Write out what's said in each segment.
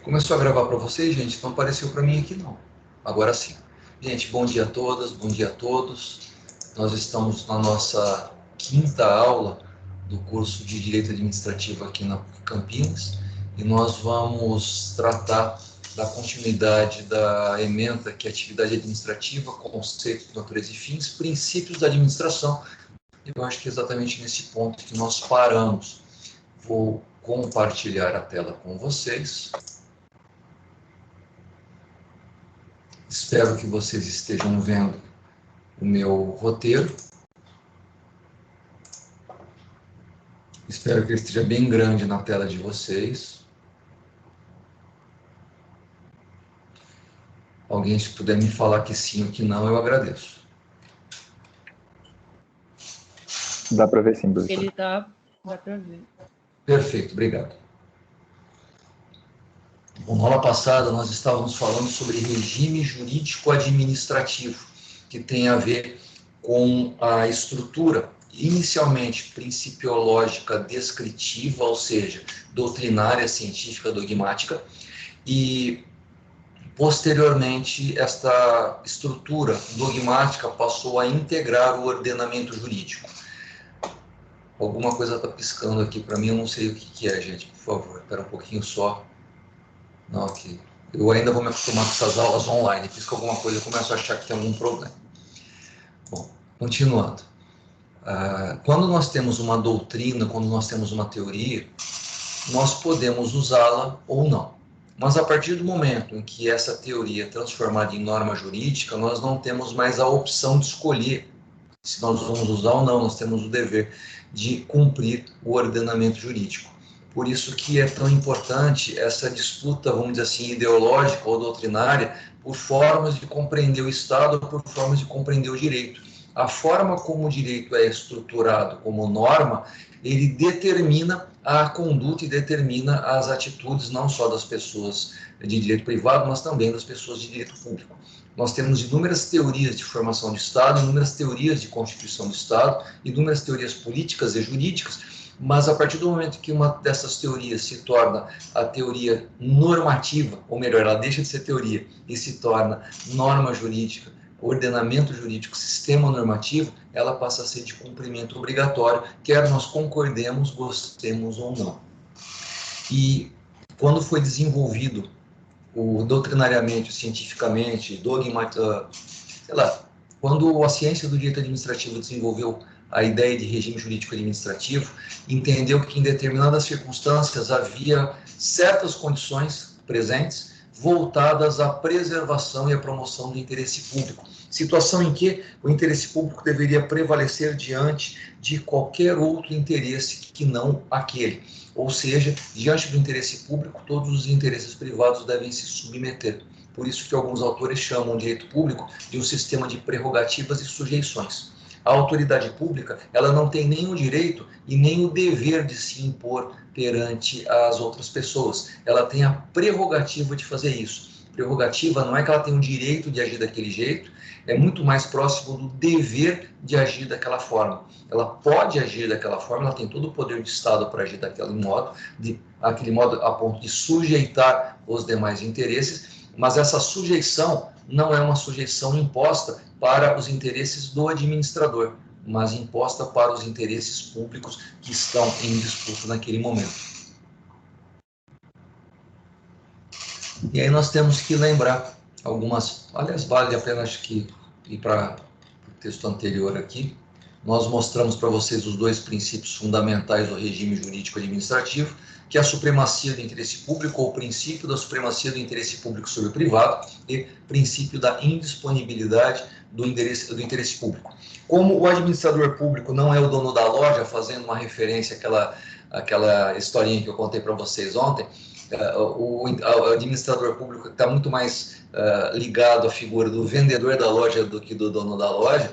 Começou a gravar para vocês, gente? Não apareceu para mim aqui, não. Agora sim. Gente, bom dia a todas, bom dia a todos. Nós estamos na nossa quinta aula do curso de Direito Administrativo aqui na Campinas e nós vamos tratar da continuidade da ementa, que é atividade administrativa, conceitos, natureza e fins, princípios da administração. Eu acho que é exatamente nesse ponto que nós paramos. Vou compartilhar a tela com vocês. Espero que vocês estejam vendo o meu roteiro. Espero que ele esteja bem grande na tela de vocês. Alguém, se puder me falar que sim ou que não, eu agradeço. Dá para ver sim, professor. Ele tá, dá para ver. Perfeito, obrigado. Bom, na aula passada nós estávamos falando sobre regime jurídico administrativo, que tem a ver com a estrutura, inicialmente principiológica descritiva, ou seja, doutrinária, científica, dogmática, e posteriormente esta estrutura dogmática passou a integrar o ordenamento jurídico. Alguma coisa está piscando aqui para mim, eu não sei o que é, gente, por favor, espera um pouquinho só. Não, aqui. Eu ainda vou me acostumar com essas aulas online, pisca alguma coisa, eu começo a achar que tem algum problema. Bom, continuando. Quando nós temos uma doutrina, quando nós temos uma teoria, nós podemos usá-la ou não. Mas a partir do momento em que essa teoria é transformada em norma jurídica, nós não temos mais a opção de escolher se nós vamos usar ou não, nós temos o dever de cumprir o ordenamento jurídico. Por isso que é tão importante essa disputa, vamos dizer assim, ideológica ou doutrinária, por formas de compreender o Estado, por formas de compreender o direito. A forma como o direito é estruturado como norma, ele determina a conduta e determina as atitudes, não só das pessoas de direito privado, mas também das pessoas de direito público. Nós temos inúmeras teorias de formação de Estado, inúmeras teorias de constituição do Estado, inúmeras teorias políticas e jurídicas, mas a partir do momento que uma dessas teorias se torna a teoria normativa, ou melhor, ela deixa de ser teoria e se torna norma jurídica, ordenamento jurídico, sistema normativo, ela passa a ser de cumprimento obrigatório, quer nós concordemos, gostemos ou não. E quando foi desenvolvido doutrinariamente, cientificamente, quando a ciência do direito administrativo desenvolveu a ideia de regime jurídico administrativo, entendeu que em determinadas circunstâncias havia certas condições presentes voltadas à preservação e à promoção do interesse público. Situação em que o interesse público deveria prevalecer diante de qualquer outro interesse que não aquele. Ou seja, diante do interesse público, todos os interesses privados devem se submeter. Por isso que alguns autores chamam o direito público de um sistema de prerrogativas e sujeições. A autoridade pública, ela não tem nem o direito e nem o dever de se impor perante as outras pessoas. Ela tem a prerrogativa de fazer isso. Prerrogativa não é que ela tem o direito de agir daquele jeito, é muito mais próximo do dever de agir daquela forma. Ela pode agir daquela forma, ela tem todo o poder de Estado para agir daquele modo a ponto de sujeitar os demais interesses, mas essa sujeição não é uma sujeição imposta para os interesses do administrador, mas imposta para os interesses públicos que estão em disputa naquele momento. E aí nós temos que lembrar algumas, aliás, vale a pena, acho que, ir para o texto anterior aqui. Nós mostramos para vocês os dois princípios fundamentais do regime jurídico administrativo, que é a supremacia do interesse público, ou o princípio da supremacia do interesse público sobre o privado, e princípio da indisponibilidade do interesse público. Como o administrador público não é o dono da loja, fazendo uma referência àquela historinha que eu contei para vocês ontem, o administrador público está muito mais ligado à figura do vendedor da loja do que do dono da loja.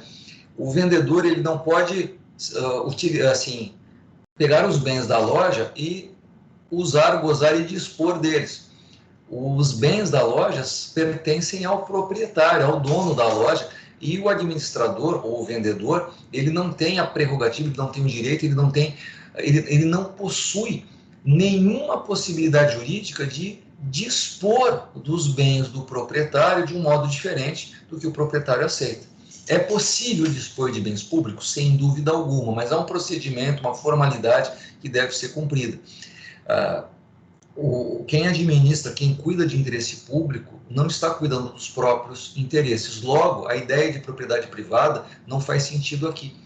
O vendedor, ele não pode pegar os bens da loja e usar, gozar e dispor deles. Os bens da loja pertencem ao proprietário, ao dono da loja, e o administrador ou o vendedor, ele não tem a prerrogativa, ele não tem o direito, ele não possui nenhuma possibilidade jurídica de dispor dos bens do proprietário de um modo diferente do que o proprietário aceita. É possível dispor de bens públicos? Sem dúvida alguma, mas há um procedimento, uma formalidade que deve ser cumprida. Quem administra, quem cuida de interesse público, não está cuidando dos próprios interesses. Logo, a ideia de propriedade privada não faz sentido aqui.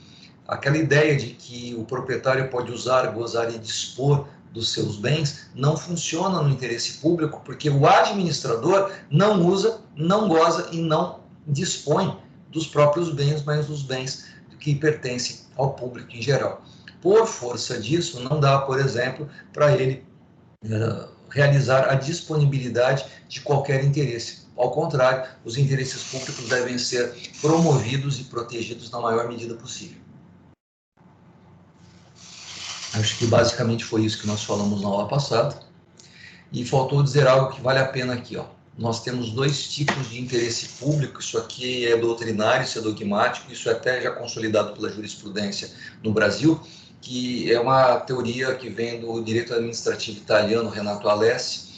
Aquela ideia de que o proprietário pode usar, gozar e dispor dos seus bens não funciona no interesse público, porque o administrador não usa, não goza e não dispõe dos próprios bens, mas dos bens que pertencem ao público em geral. Por força disso, não dá, por exemplo, para ele realizar a disponibilidade de qualquer interesse. Ao contrário, os interesses públicos devem ser promovidos e protegidos na maior medida possível. Acho que basicamente foi isso que nós falamos na aula passada. E faltou dizer algo que vale a pena aqui, ó. Nós temos dois tipos de interesse público, isso aqui é doutrinário, isso é dogmático, isso é até já consolidado pela jurisprudência no Brasil, que é uma teoria que vem do direito administrativo italiano, Renato Alessi,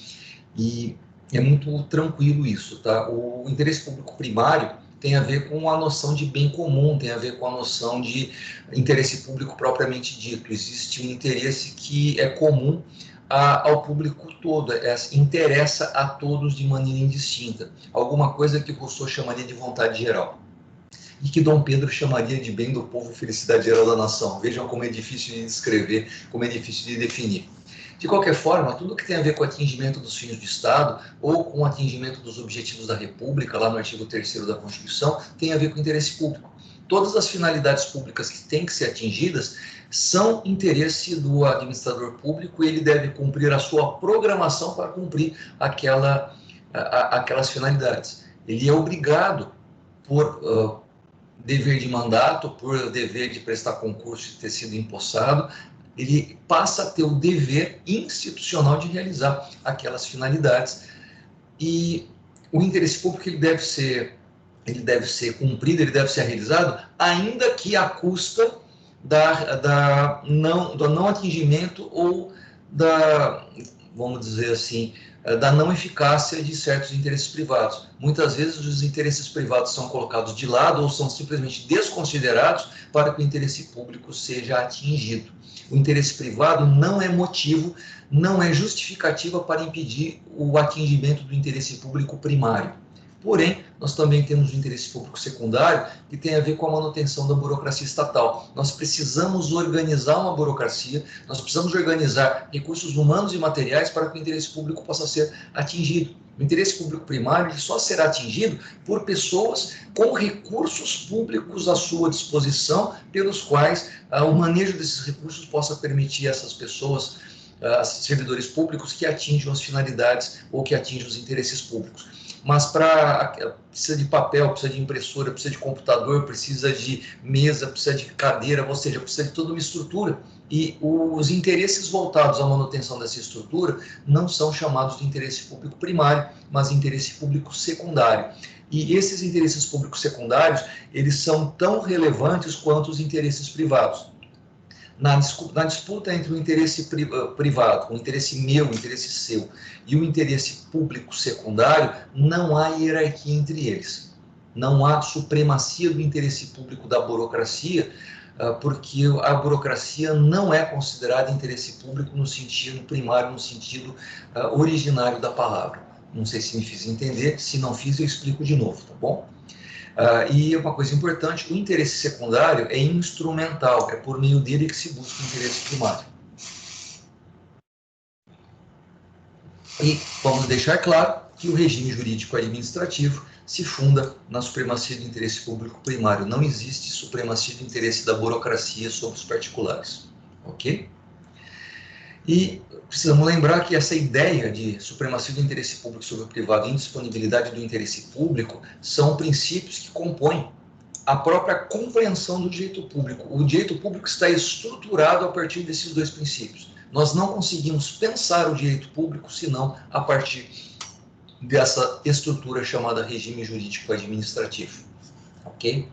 e é muito tranquilo isso, tá? O interesse público primário tem a ver com a noção de bem comum, tem a ver com a noção de interesse público propriamente dito. Existe um interesse que é comum ao público todo, interessa a todos de maneira indistinta. Alguma coisa que Rousseau chamaria de vontade geral. E que Dom Pedro chamaria de bem do povo e felicidade geral da nação. Vejam como é difícil de descrever, como é difícil de definir. De qualquer forma, tudo que tem a ver com o atingimento dos fins do Estado ou com o atingimento dos objetivos da República, lá no artigo 3º da Constituição, tem a ver com o interesse público. Todas as finalidades públicas que têm que ser atingidas são interesse do administrador público e ele deve cumprir a sua programação para cumprir aquelas finalidades. Ele é obrigado, por dever de mandato, por dever de prestar concurso e ter sido empossado, ele passa a ter o dever institucional de realizar aquelas finalidades. E o interesse público ele deve ser cumprido, ele deve ser realizado, ainda que à custa do não atingimento ou vamos dizer assim, da não eficácia de certos interesses privados. Muitas vezes os interesses privados são colocados de lado ou são simplesmente desconsiderados para que o interesse público seja atingido. O interesse privado não é motivo, não é justificativa para impedir o atingimento do interesse público primário. Porém, nós também temos o interesse público secundário, que tem a ver com a manutenção da burocracia estatal. Nós precisamos organizar uma burocracia, nós precisamos organizar recursos humanos e materiais para que o interesse público possa ser atingido. O interesse público primário só será atingido por pessoas com recursos públicos à sua disposição, pelos quais o manejo desses recursos possa permitir a essas pessoas, servidores públicos, que atinjam as finalidades ou que atinjam os interesses públicos. Mas precisa de papel, precisa de impressora, precisa de computador, precisa de mesa, precisa de cadeira, ou seja, precisa de toda uma estrutura. E os interesses voltados à manutenção dessa estrutura não são chamados de interesse público primário, mas interesse público secundário. E esses interesses públicos secundários, eles são tão relevantes quanto os interesses privados. Na disputa entre o interesse privado, o interesse meu, o interesse seu, e o interesse público secundário, não há hierarquia entre eles. Não há supremacia do interesse público da burocracia, porque a burocracia não é considerada interesse público no sentido primário, no sentido originário da palavra. Não sei se me fiz entender, se não fiz eu explico de novo, tá bom? E uma coisa importante, o interesse secundário é instrumental, é por meio dele que se busca o interesse primário. E vamos deixar claro que o regime jurídico administrativo se funda na supremacia do interesse público primário. Não existe supremacia do interesse da burocracia sobre os particulares, ok? E precisamos lembrar que essa ideia de supremacia do interesse público sobre o privado e indisponibilidade do interesse público são princípios que compõem a própria compreensão do direito público. O direito público está estruturado a partir desses dois princípios. Nós não conseguimos pensar o direito público senão a partir dessa estrutura chamada regime jurídico administrativo, ok?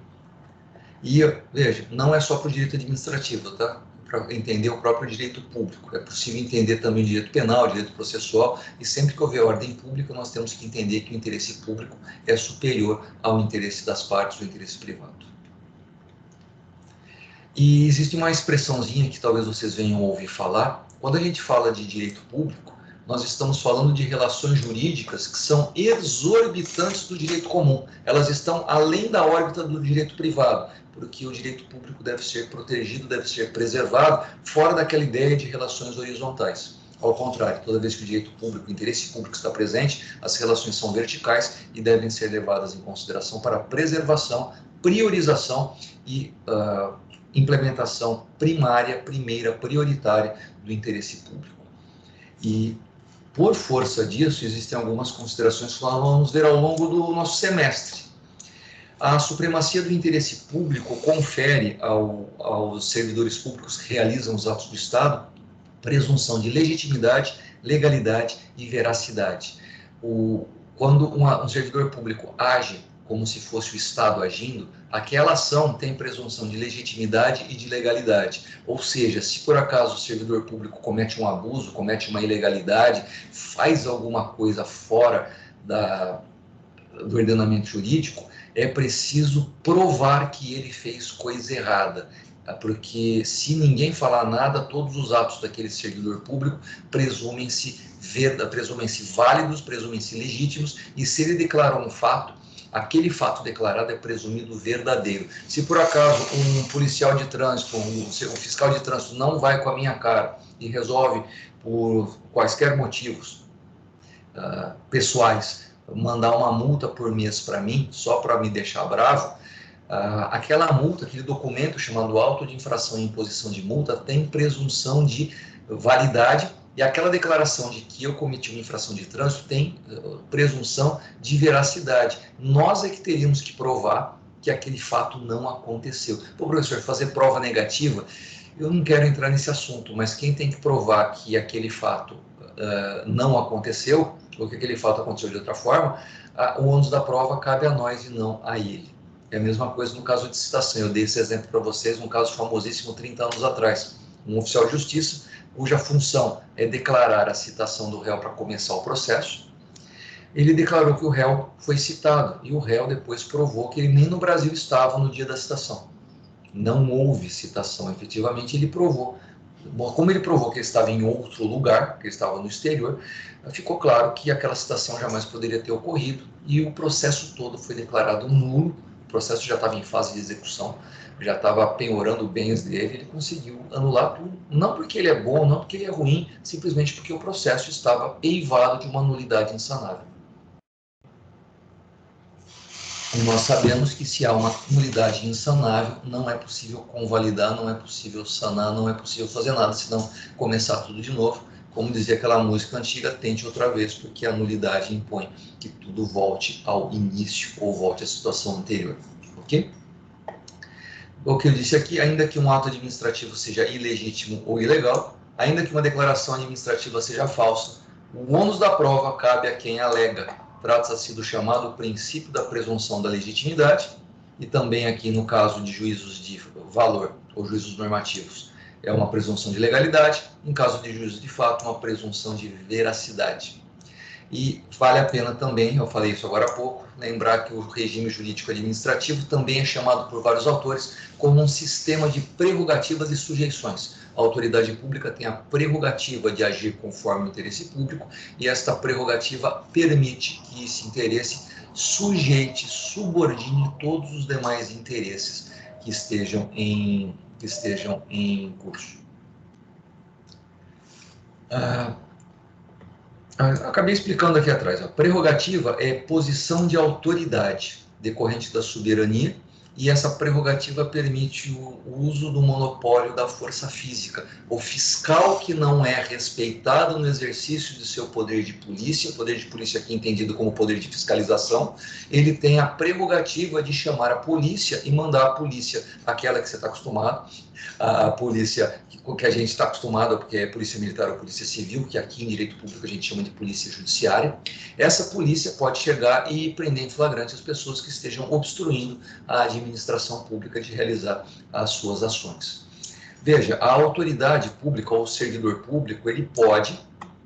E veja, não é só para o direito administrativo, tá? para entender o próprio direito público. É possível entender também o direito penal, o direito processual, e sempre que houver ordem pública, nós temos que entender que o interesse público é superior ao interesse das partes, ao interesse privado. E existe uma expressãozinha que talvez vocês venham ouvir falar. Quando a gente fala de direito público, nós estamos falando de relações jurídicas que são exorbitantes do direito comum. Elas estão além da órbita do direito privado, porque o direito público deve ser protegido, deve ser preservado, fora daquela ideia de relações horizontais. Ao contrário, toda vez que o direito público, o interesse público está presente, as relações são verticais e devem ser levadas em consideração para preservação, priorização e implementação primária, primeira, prioritária do interesse público. E, por força disso, existem algumas considerações que nós vamos ver ao longo do nosso semestre. A supremacia do interesse público confere aos servidores públicos que realizam os atos do Estado presunção de legitimidade, legalidade e veracidade. Quando um servidor público age como se fosse o Estado agindo, aquela ação tem presunção de legitimidade e de legalidade. Ou seja, se por acaso o servidor público comete um abuso, comete uma ilegalidade, faz alguma coisa fora do ordenamento jurídico, é preciso provar que ele fez coisa errada. Porque se ninguém falar nada, todos os atos daquele servidor público presumem-se válidos, presumem-se legítimos, e se ele declara um fato, aquele fato declarado é presumido verdadeiro. Se por acaso um policial de trânsito, um fiscal de trânsito não vai com a minha cara e resolve, por quaisquer motivos pessoais, mandar uma multa por mês para mim, só para me deixar bravo, aquela multa, aquele documento chamado auto de infração e imposição de multa tem presunção de validade, e aquela declaração de que eu cometi uma infração de trânsito tem presunção de veracidade. Nós é que teríamos que provar que aquele fato não aconteceu. Pô, professor, fazer prova negativa, eu não quero entrar nesse assunto, mas quem tem que provar que aquele fato não aconteceu, ou que aquele fato aconteceu de outra forma, o ônus da prova cabe a nós e não a ele. É a mesma coisa no caso de citação. Eu dei esse exemplo para vocês, um caso famosíssimo 30 anos atrás. Um oficial de justiça, cuja função é declarar a citação do réu para começar o processo, ele declarou que o réu foi citado, e o réu depois provou que ele nem no Brasil estava no dia da citação. Não houve citação, efetivamente ele provou. Como ele provou que ele estava em outro lugar, que ele estava no exterior, ficou claro que aquela citação jamais poderia ter ocorrido, e o processo todo foi declarado nulo. O processo já estava em fase de execução, já estava penhorando bens dele, ele conseguiu anular tudo, não porque ele é bom, não porque ele é ruim, simplesmente porque o processo estava eivado de uma nulidade insanável. E nós sabemos que se há uma nulidade insanável, não é possível convalidar, não é possível sanar, não é possível fazer nada, senão começar tudo de novo. Como dizia aquela música antiga, tente outra vez, porque a nulidade impõe que tudo volte ao início ou volte à situação anterior. Ok? O que eu disse aqui, ainda que um ato administrativo seja ilegítimo ou ilegal, ainda que uma declaração administrativa seja falsa, o ônus da prova cabe a quem alega. Trata-se do chamado princípio da presunção da legitimidade, e também aqui no caso de juízos de valor ou juízos normativos, é uma presunção de legalidade, em caso de juízo de fato, uma presunção de veracidade. E vale a pena também, eu falei isso agora há pouco, lembrar que o regime jurídico administrativo também é chamado por vários autores como um sistema de prerrogativas e sujeições. A autoridade pública tem a prerrogativa de agir conforme o interesse público, e esta prerrogativa permite que esse interesse sujeite, subordine todos os demais interesses que estejam em curso. Acabei explicando aqui atrás. A prerrogativa é posição de autoridade decorrente da soberania, e essa prerrogativa permite o uso do monopólio da força física. O fiscal que não é respeitado no exercício de seu poder de polícia, o poder de polícia aqui entendido como poder de fiscalização, ele tem a prerrogativa de chamar a polícia e mandar a polícia, aquela que você está acostumado, a polícia que a gente está acostumado, porque é polícia militar ou polícia civil, que aqui em direito público a gente chama de polícia judiciária. Essa polícia pode chegar e prender em flagrante as pessoas que estejam obstruindo a administração pública de realizar as suas ações. Veja, a autoridade pública ou o servidor público, ele pode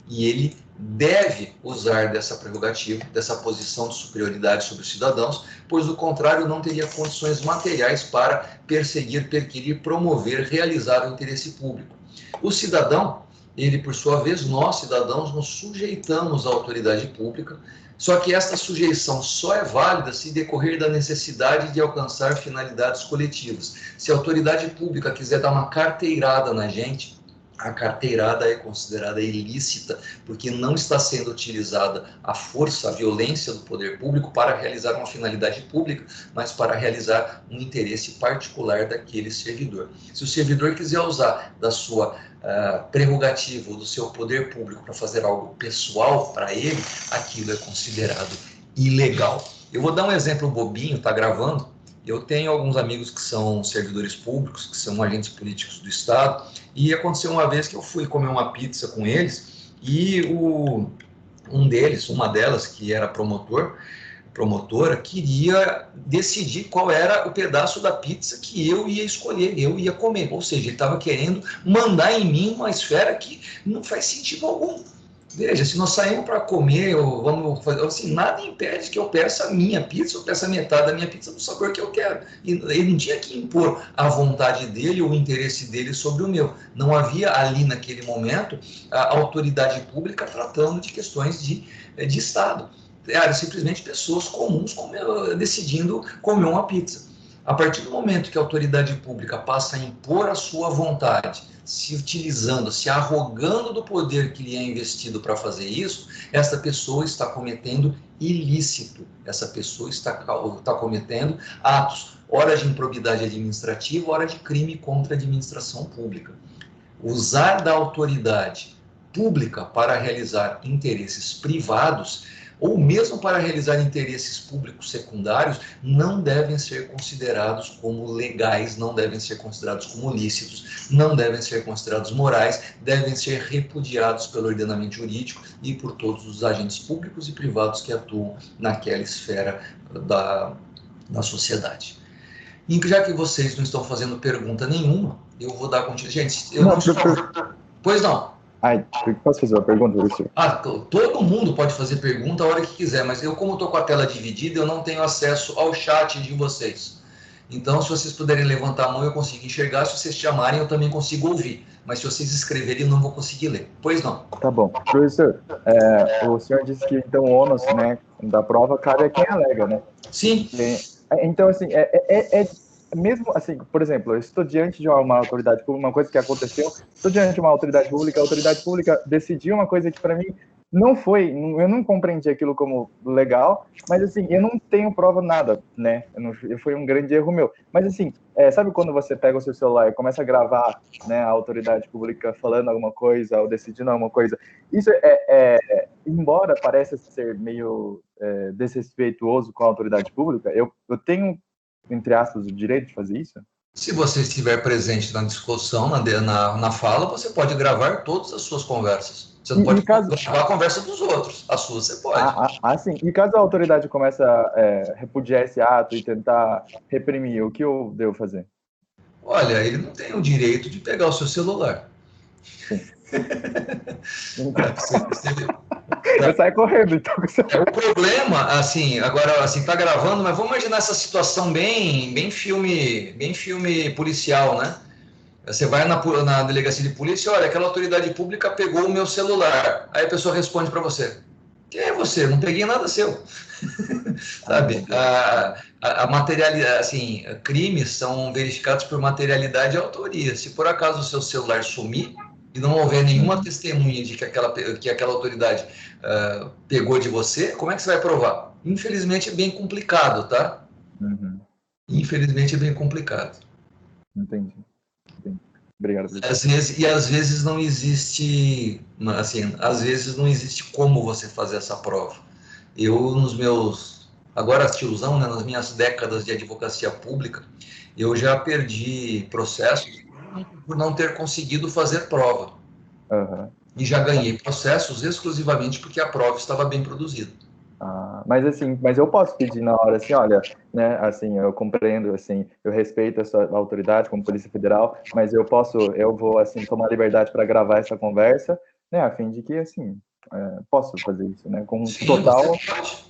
e ele deve usar dessa prerrogativa, dessa posição de superioridade sobre os cidadãos, pois, do contrário, não teria condições materiais para perseguir, perquirir, promover, realizar o interesse público. O cidadão, ele, por sua vez, nós, cidadãos, nos sujeitamos à autoridade pública, só que esta sujeição só é válida se decorrer da necessidade de alcançar finalidades coletivas. Se a autoridade pública quiser dar uma carteirada na gente, a carteirada é considerada ilícita, porque não está sendo utilizada a força, a violência do poder público para realizar uma finalidade pública, mas para realizar um interesse particular daquele servidor. Se o servidor quiser usar da sua prerrogativa ou do seu poder público para fazer algo pessoal para ele, aquilo é considerado ilegal. Eu vou dar um exemplo bobinho, está gravando. Eu tenho alguns amigos que são servidores públicos, que são agentes políticos do Estado, e aconteceu uma vez que eu fui comer uma pizza com eles, e uma delas, que era promotora, queria decidir qual era o pedaço da pizza que eu ia escolher, eu ia comer. Ou seja, ele estava querendo mandar em mim uma esfera que não faz sentido algum. Veja, se nós saímos para comer, ou vamos fazer, assim, nada impede que eu peça a minha pizza, eu peça metade da minha pizza do sabor que eu quero. E ele não tinha que impor a vontade dele ou o interesse dele sobre o meu. Não havia ali, naquele momento, a autoridade pública tratando de questões de Estado. Eram simplesmente pessoas comuns decidindo comer uma pizza. A partir do momento que a autoridade pública passa a impor a sua vontade, se utilizando, se arrogando do poder que lhe é investido para fazer isso, essa pessoa está cometendo ilícito, essa pessoa está cometendo atos, ora de improbidade administrativa, ora de crime contra a administração pública. Usar da autoridade pública para realizar interesses privados, ou mesmo para realizar interesses públicos secundários, não devem ser considerados como legais, não devem ser considerados como lícitos, não devem ser considerados morais, devem ser repudiados pelo ordenamento jurídico e por todos os agentes públicos e privados que atuam naquela esfera da sociedade. E já que vocês não estão fazendo pergunta nenhuma, eu vou dar continuidade. Gente, eu não estou... Pois não. Posso fazer uma pergunta, Lucio? Todo mundo pode fazer pergunta a hora que quiser, mas eu, como estou com a tela dividida, eu não tenho acesso ao chat de vocês. Então, se vocês puderem levantar a mão, eu consigo enxergar. Se vocês chamarem, eu também consigo ouvir. Mas se vocês escreverem, eu não vou conseguir ler. Pois não. Tá bom. Professor, o senhor disse que, então, o ônus, né, da prova cabe a quem alega, né? Sim. Então, assim, mesmo assim, por exemplo, eu estou diante de uma autoridade pública, uma coisa que aconteceu, estou diante de uma autoridade pública, a autoridade pública decidiu uma coisa que para mim não foi, eu não compreendi aquilo como legal, mas assim, eu não tenho prova nada, né? Foi um grande erro meu. Mas assim, sabe quando você pega o seu celular e começa a gravar, né, a autoridade pública falando alguma coisa ou decidindo alguma coisa? Isso embora pareça ser meio desrespeituoso com a autoridade pública, eu tenho, entre aspas, o direito de fazer isso? Se você estiver presente na discussão, na fala, você pode gravar todas as suas conversas. Você não pode gravar a conversa dos outros. A sua você pode. Sim. E caso a autoridade comece a repudiar esse ato e tentar reprimir, o que eu devo fazer? Olha, ele não tem o direito de pegar o seu celular. Sim. Eu saio correndo, então. O problema, assim, agora, assim, tá gravando, mas vamos imaginar essa situação bem filme policial, né? Você vai na delegacia de polícia, olha, aquela autoridade pública pegou o meu celular. Aí a pessoa responde para você: quem é você? Não peguei nada seu. Sabe? A materialidade, assim, crimes são verificados por materialidade e autoria. Se por acaso o seu celular sumir e não houver nenhuma testemunha de que aquela autoridade pegou de você, como é que você vai provar? Infelizmente é bem complicado, tá? Uhum. Infelizmente é bem complicado. Entendi. Obrigado. Às vezes não existe, assim, às vezes não existe como você fazer essa prova. Eu, nos meus, agora tiozão, né, nas minhas décadas de advocacia pública, eu já perdi processos por não ter conseguido fazer prova. Uhum. E já ganhei processos exclusivamente porque a prova estava bem produzida. Mas assim, mas eu posso pedir na hora assim, olha, né, assim, eu compreendo, assim, eu respeito a sua autoridade como Polícia Federal, mas eu vou assim tomar liberdade para gravar essa conversa, né, a fim de que assim, posso fazer isso, né, com Sim, você total. pode.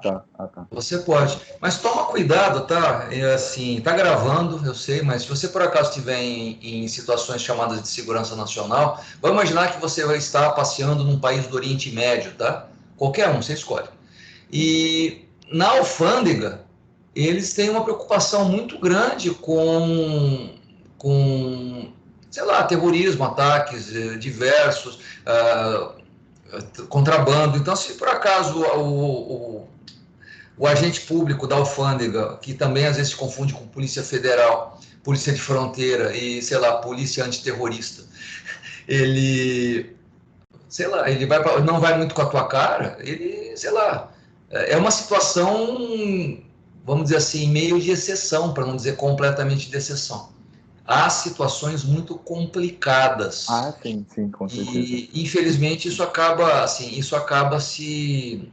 Tá. Você pode, mas toma cuidado, tá? Assim, tá gravando, eu sei, mas se você por acaso estiver em situações chamadas de segurança nacional, vamos imaginar que você vai estar passeando num país do Oriente Médio, tá? Qualquer um, você escolhe. E na alfândega, eles têm uma preocupação muito grande com sei lá, terrorismo, ataques diversos, contrabando. Então, se por acaso o agente público da alfândega, que também às vezes se confunde com Polícia Federal, Polícia de Fronteira e, sei lá, Polícia Antiterrorista, ele, sei lá, ele não vai muito com a tua cara, ele, sei lá, é uma situação, vamos dizer assim, meio de exceção, para não dizer completamente de exceção. Há situações muito complicadas. Sim, com certeza. E, infelizmente, isso acaba se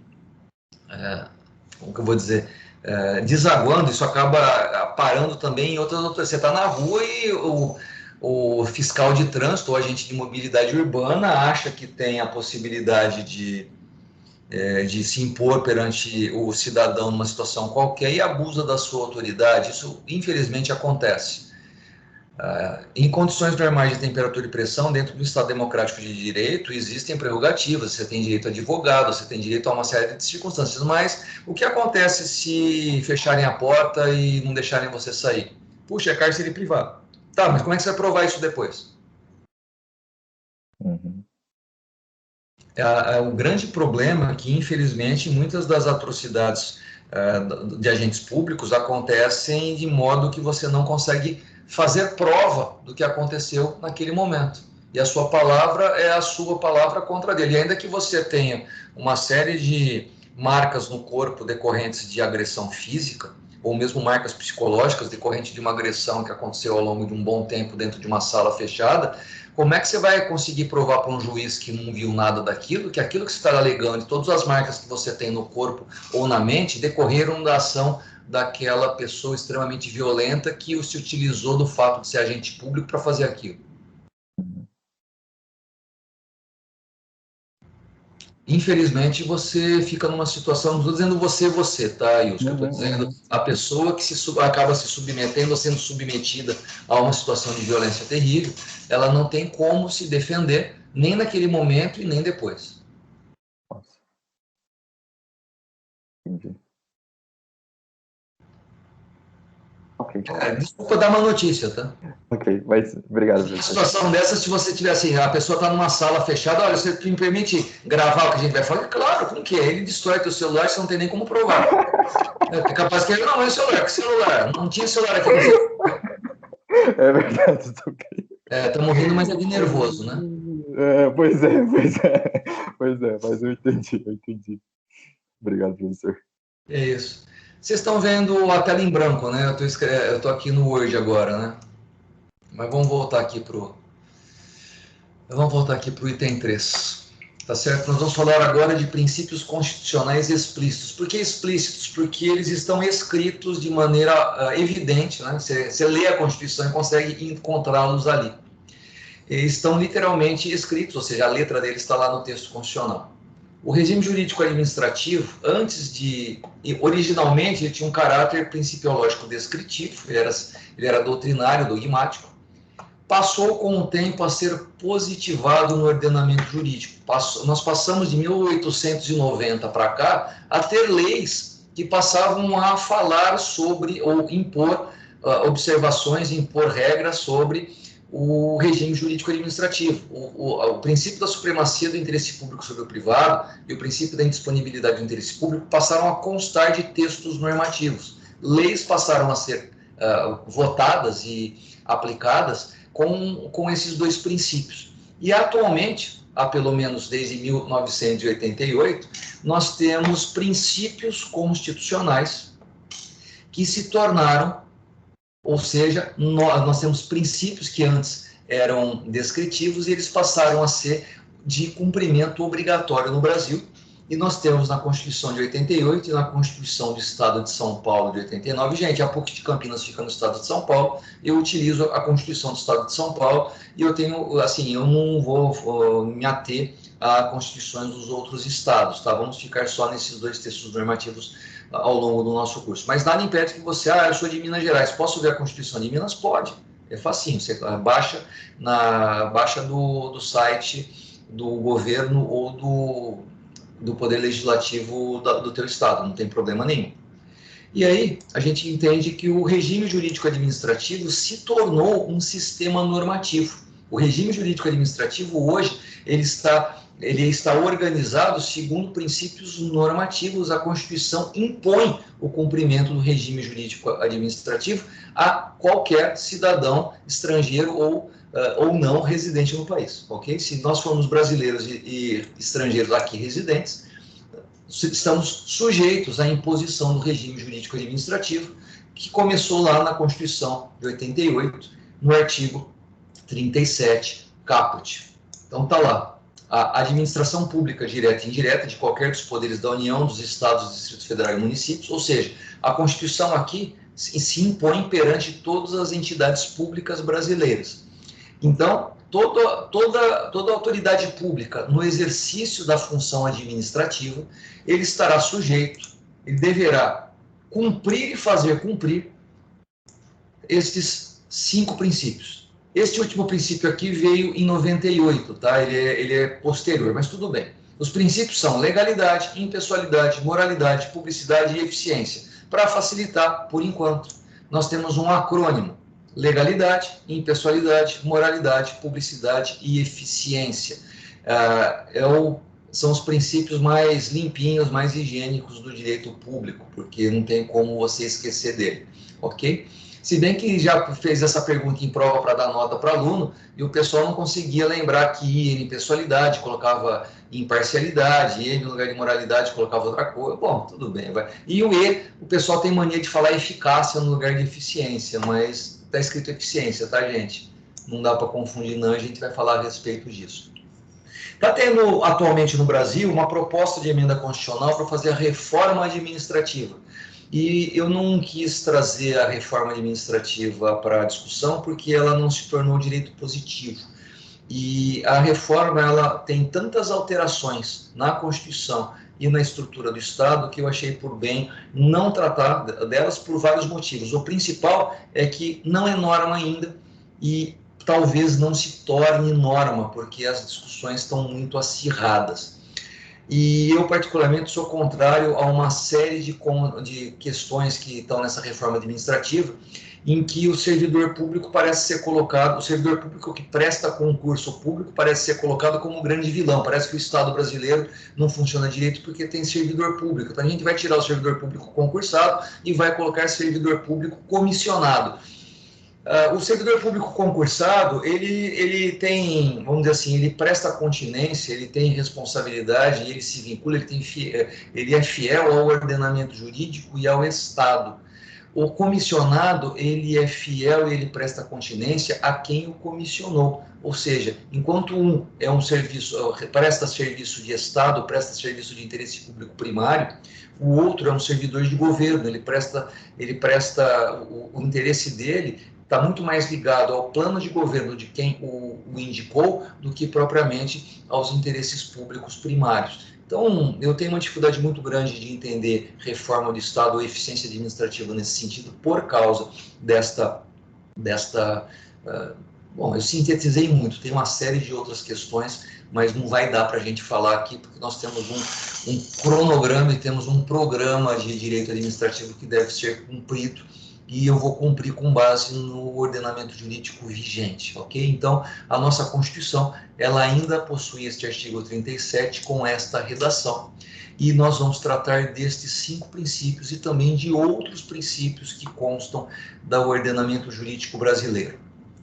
como que eu vou dizer, desaguando, isso acaba parando também em outras. Você está na rua e o fiscal de trânsito, ou agente de mobilidade urbana, acha que tem a possibilidade de se impor perante o cidadão numa situação qualquer e abusa da sua autoridade. Isso, infelizmente, acontece. Em condições normais de temperatura e pressão, dentro do Estado Democrático de Direito, existem prerrogativas, você tem direito a advogado, você tem direito a uma série de circunstâncias, mas o que acontece se fecharem a porta e não deixarem você sair? Puxa, é cárcere privado. Tá, mas como é que você vai provar isso depois? Uhum. O grande problema é que, infelizmente, muitas das atrocidades de agentes públicos acontecem de modo que você não consegue fazer prova do que aconteceu naquele momento. E a sua palavra é a sua palavra contra dele. E ainda que você tenha uma série de marcas no corpo decorrentes de agressão física, ou mesmo marcas psicológicas decorrentes de uma agressão que aconteceu ao longo de um bom tempo dentro de uma sala fechada, como é que você vai conseguir provar para um juiz que não viu nada daquilo, que aquilo que você está alegando, todas as marcas que você tem no corpo ou na mente, decorreram da ação daquela pessoa extremamente violenta que se utilizou do fato de ser agente público para fazer aquilo? Infelizmente, você fica numa situação, não estou dizendo você, tá, Ilson? Estou dizendo a pessoa que acaba se submetendo ou sendo submetida a uma situação de violência terrível, ela não tem como se defender, nem naquele momento e nem depois. Nossa. Entendi. Ok. Desculpa dar uma notícia, tá? Ok, mas obrigado. Uma situação dessa, se você tiver assim, a pessoa está numa sala fechada, olha, você me permite gravar o que a gente vai falar? Claro, como que é? Ele destrói teu celular, você não tem nem como provar. É capaz que ele não é celular, que celular? Não tinha celular aqui no celular. É verdade, ok. Estamos rindo, mas é de nervoso, né? Pois é, mas eu entendi. Obrigado, professor. É isso. Vocês estão vendo a tela em branco, né? Eu estou aqui no Word agora, né? Mas vamos voltar aqui pro item 3. Tá certo? Nós vamos falar agora de princípios constitucionais explícitos. Por que explícitos? Porque eles estão escritos de maneira evidente, né? Você lê a Constituição e consegue encontrá-los ali. Eles estão literalmente escritos, ou seja, a letra deles está lá no texto constitucional. O regime jurídico administrativo, originalmente, ele tinha um caráter principiológico descritivo, ele era doutrinário, dogmático, passou com o tempo a ser positivado no ordenamento jurídico. Nós passamos de 1890 para cá a ter leis que passavam a falar sobre ou impor observações, impor regras sobre o regime jurídico administrativo. O princípio da supremacia do interesse público sobre o privado e o princípio da indisponibilidade do interesse público passaram a constar de textos normativos. Leis passaram a ser votadas e aplicadas com esses dois princípios. E atualmente, há pelo menos desde 1988, nós temos princípios constitucionais que se tornaram, ou seja, nós temos princípios que antes eram descritivos e eles passaram a ser de cumprimento obrigatório no Brasil. E nós temos na Constituição de 88 e na Constituição do Estado de São Paulo de 89. Gente, a PUC de Campinas fica no Estado de São Paulo, eu utilizo a Constituição do Estado de São Paulo e eu tenho, assim, eu não vou me ater a constituições dos outros estados, tá? Vamos ficar só nesses dois textos normativos ao longo do nosso curso. Mas nada impede que você, eu sou de Minas Gerais, posso ver a Constituição de Minas? Pode, é facinho, você baixa do site do governo ou do Poder Legislativo do teu estado, não tem problema nenhum. E aí, a gente entende que o regime jurídico-administrativo se tornou um sistema normativo. O regime jurídico-administrativo hoje, ele está organizado segundo princípios normativos. A Constituição impõe o cumprimento do regime jurídico-administrativo a qualquer cidadão estrangeiro ou não residente no país, ok? Se nós formos brasileiros e estrangeiros aqui residentes, estamos sujeitos à imposição do regime jurídico-administrativo, que começou lá na Constituição de 88, no artigo 37, caput. Então está lá. A administração pública direta e indireta de qualquer dos poderes da União, dos Estados, dos Distritos Federais e municípios, ou seja, a Constituição aqui se impõe perante todas as entidades públicas brasileiras. Então, toda autoridade pública, no exercício da função administrativa, ele estará sujeito, ele deverá cumprir e fazer cumprir estes 5 princípios. Este último princípio aqui veio em 98, tá? Ele é posterior, mas tudo bem. Os princípios são legalidade, impessoalidade, moralidade, publicidade e eficiência. Para facilitar, por enquanto, nós temos um acrônimo: legalidade, impessoalidade, moralidade, publicidade e eficiência. São os princípios mais limpinhos, mais higiênicos do direito público, porque não tem como você esquecer dele, ok? Se bem que já fez essa pergunta em prova para dar nota para aluno, e o pessoal não conseguia lembrar que I em pessoalidade colocava imparcialidade, E no lugar de moralidade colocava outra coisa. Bom, tudo bem, vai. E o E, o pessoal tem mania de falar eficácia no lugar de eficiência, mas está escrito eficiência, tá, gente? Não dá para confundir, não, a gente vai falar a respeito disso. Está tendo atualmente no Brasil uma proposta de emenda constitucional para fazer a reforma administrativa. E eu não quis trazer a reforma administrativa para a discussão porque ela não se tornou direito positivo. E a reforma, ela tem tantas alterações na Constituição e na estrutura do Estado que eu achei por bem não tratar delas por vários motivos. O principal é que não é norma ainda e talvez não se torne norma, porque as discussões estão muito acirradas. E eu, particularmente, sou contrário a uma série de questões que estão nessa reforma administrativa, em que o servidor público parece ser colocado, o servidor público que presta concurso público parece ser colocado como grande vilão. Parece que o Estado brasileiro não funciona direito porque tem servidor público. Então a gente vai tirar o servidor público concursado e vai colocar servidor público comissionado. O servidor público concursado, ele tem, vamos dizer assim, ele presta continência, ele tem responsabilidade, ele se vincula, ele é fiel ao ordenamento jurídico e ao Estado. O comissionado, ele é fiel e ele presta continência a quem o comissionou. Ou seja, enquanto um é um serviço, presta serviço de Estado, presta serviço de interesse público primário, o outro é um servidor de governo, ele presta o interesse dele está muito mais ligado ao plano de governo de quem o indicou do que propriamente aos interesses públicos primários. Então, eu tenho uma dificuldade muito grande de entender reforma do Estado ou eficiência administrativa nesse sentido por causa bom, eu sintetizei muito, tem uma série de outras questões, mas não vai dar para a gente falar aqui, porque nós temos um cronograma e temos um programa de direito administrativo que deve ser cumprido, e eu vou cumprir com base no ordenamento jurídico vigente, ok? Então, a nossa Constituição, ela ainda possui este artigo 37 com esta redação, e nós vamos tratar destes 5 princípios e também de outros princípios que constam do ordenamento jurídico brasileiro.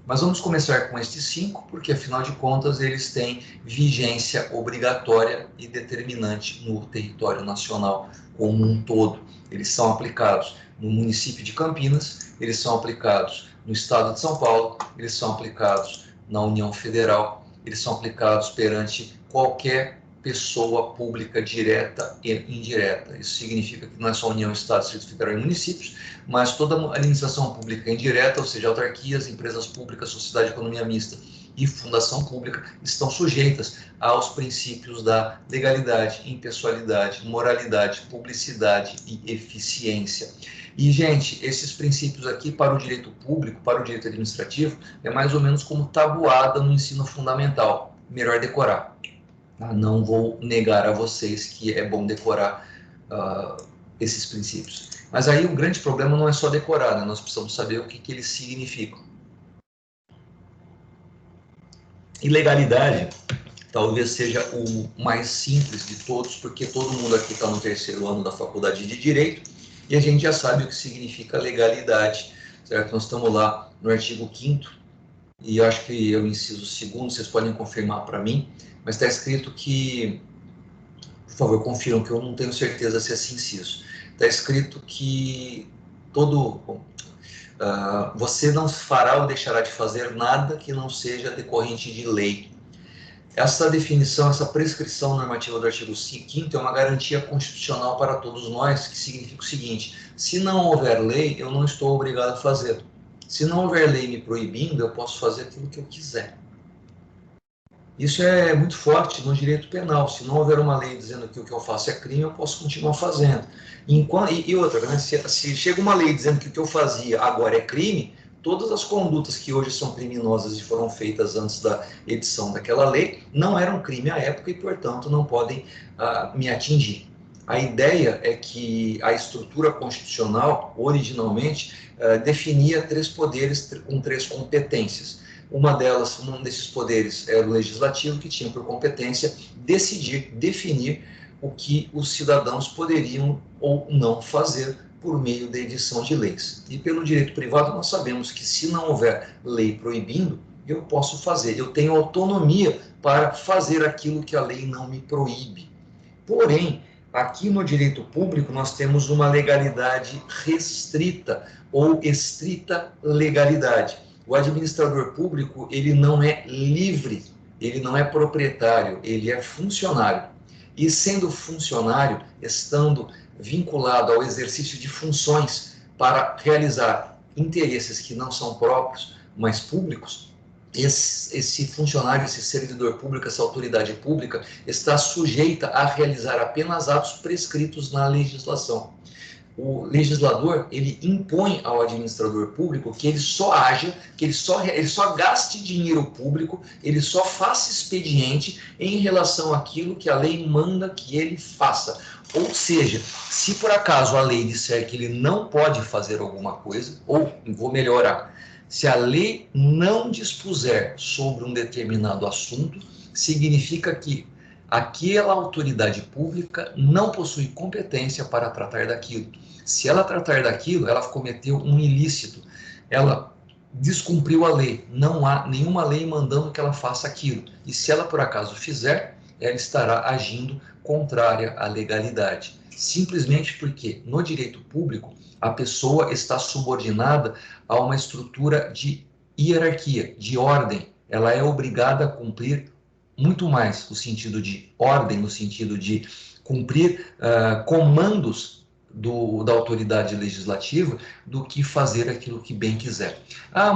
Mas vamos começar com estes 5, porque, afinal de contas, eles têm vigência obrigatória e determinante no território nacional como um todo. Eles são aplicados no município de Campinas, eles são aplicados no estado de São Paulo, eles são aplicados na União Federal, eles são aplicados perante qualquer pessoa pública direta e indireta. Isso significa que não é só União, Estado, Distrito Federal e municípios, mas toda a administração pública indireta, ou seja, autarquias, empresas públicas, sociedade de economia mista e fundação pública, estão sujeitas aos princípios da legalidade, impessoalidade, moralidade, publicidade e eficiência. E, gente, esses princípios aqui para o direito público, para o direito administrativo, é mais ou menos como tabuada no ensino fundamental. Melhor decorar. Não vou negar a vocês que é bom decorar esses princípios. Mas aí o grande problema não é só decorar, né? Nós precisamos saber o que eles significam. E legalidade talvez seja o mais simples de todos, porque todo mundo aqui está no terceiro ano da faculdade de Direito e a gente já sabe o que significa legalidade, certo? Nós estamos lá no artigo 5º, e eu acho que é o inciso 2º, vocês podem confirmar para mim, mas está escrito que, por favor, confiram que eu não tenho certeza se é esse inciso. Está escrito que você não fará ou deixará de fazer nada que não seja decorrente de lei. Essa definição, essa prescrição normativa do artigo 5º é uma garantia constitucional para todos nós, que significa o seguinte: se não houver lei, eu não estou obrigado a fazer. Se não houver lei me proibindo, eu posso fazer aquilo que eu quiser. Isso é muito forte no direito penal. Se não houver uma lei dizendo que o que eu faço é crime, eu posso continuar fazendo. E outra, né? Se chega uma lei dizendo que o que eu fazia agora é crime, todas as condutas que hoje são criminosas e foram feitas antes da edição daquela lei não eram crime à época e, portanto, não podem me atingir. A ideia é que a estrutura constitucional, originalmente, definia 3 poderes com 3 competências. Um desses poderes era o legislativo, que tinha por competência decidir, definir o que os cidadãos poderiam ou não fazer por meio da edição de leis. E pelo direito privado nós sabemos que se não houver lei proibindo, eu posso fazer, eu tenho autonomia para fazer aquilo que a lei não me proíbe. Porém, aqui no direito público nós temos uma legalidade restrita ou estrita legalidade. O administrador público, ele não é livre, ele não é proprietário, ele é funcionário. E sendo funcionário, estando vinculado ao exercício de funções para realizar interesses que não são próprios, mas públicos, esse funcionário, esse servidor público, essa autoridade pública está sujeita a realizar apenas atos prescritos na legislação. O legislador, ele impõe ao administrador público que ele só haja, que ele só gaste dinheiro público, ele só faça expediente em relação àquilo que a lei manda que ele faça. Ou seja, se por acaso a lei disser que ele não pode fazer alguma coisa, ou, vou melhorar, se a lei não dispuser sobre um determinado assunto, significa que aquela autoridade pública não possui competência para tratar daquilo. Se ela tratar daquilo, ela cometeu um ilícito, ela descumpriu a lei, não há nenhuma lei mandando que ela faça aquilo. E se ela por acaso fizer, ela estará agindo contrária à legalidade. Simplesmente porque no direito público a pessoa está subordinada a uma estrutura de hierarquia, de ordem. Ela é obrigada a cumprir muito mais no sentido de ordem, no sentido de cumprir comandos da autoridade legislativa, do que fazer aquilo que bem quiser.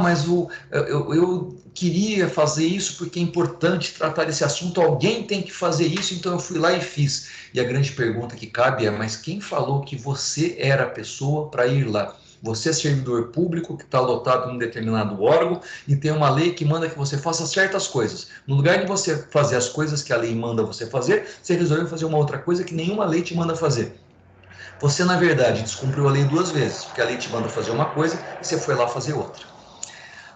Mas eu queria fazer isso porque é importante tratar desse assunto, alguém tem que fazer isso, então eu fui lá e fiz. E a grande pergunta que cabe é: mas quem falou que você era a pessoa para ir lá? Você é servidor público que está lotado em um determinado órgão e tem uma lei que manda que você faça certas coisas. No lugar de você fazer as coisas que a lei manda você fazer, você resolveu fazer uma outra coisa que nenhuma lei te manda fazer. Você, na verdade, descumpriu a lei 2 vezes, porque a lei te manda fazer uma coisa e você foi lá fazer outra.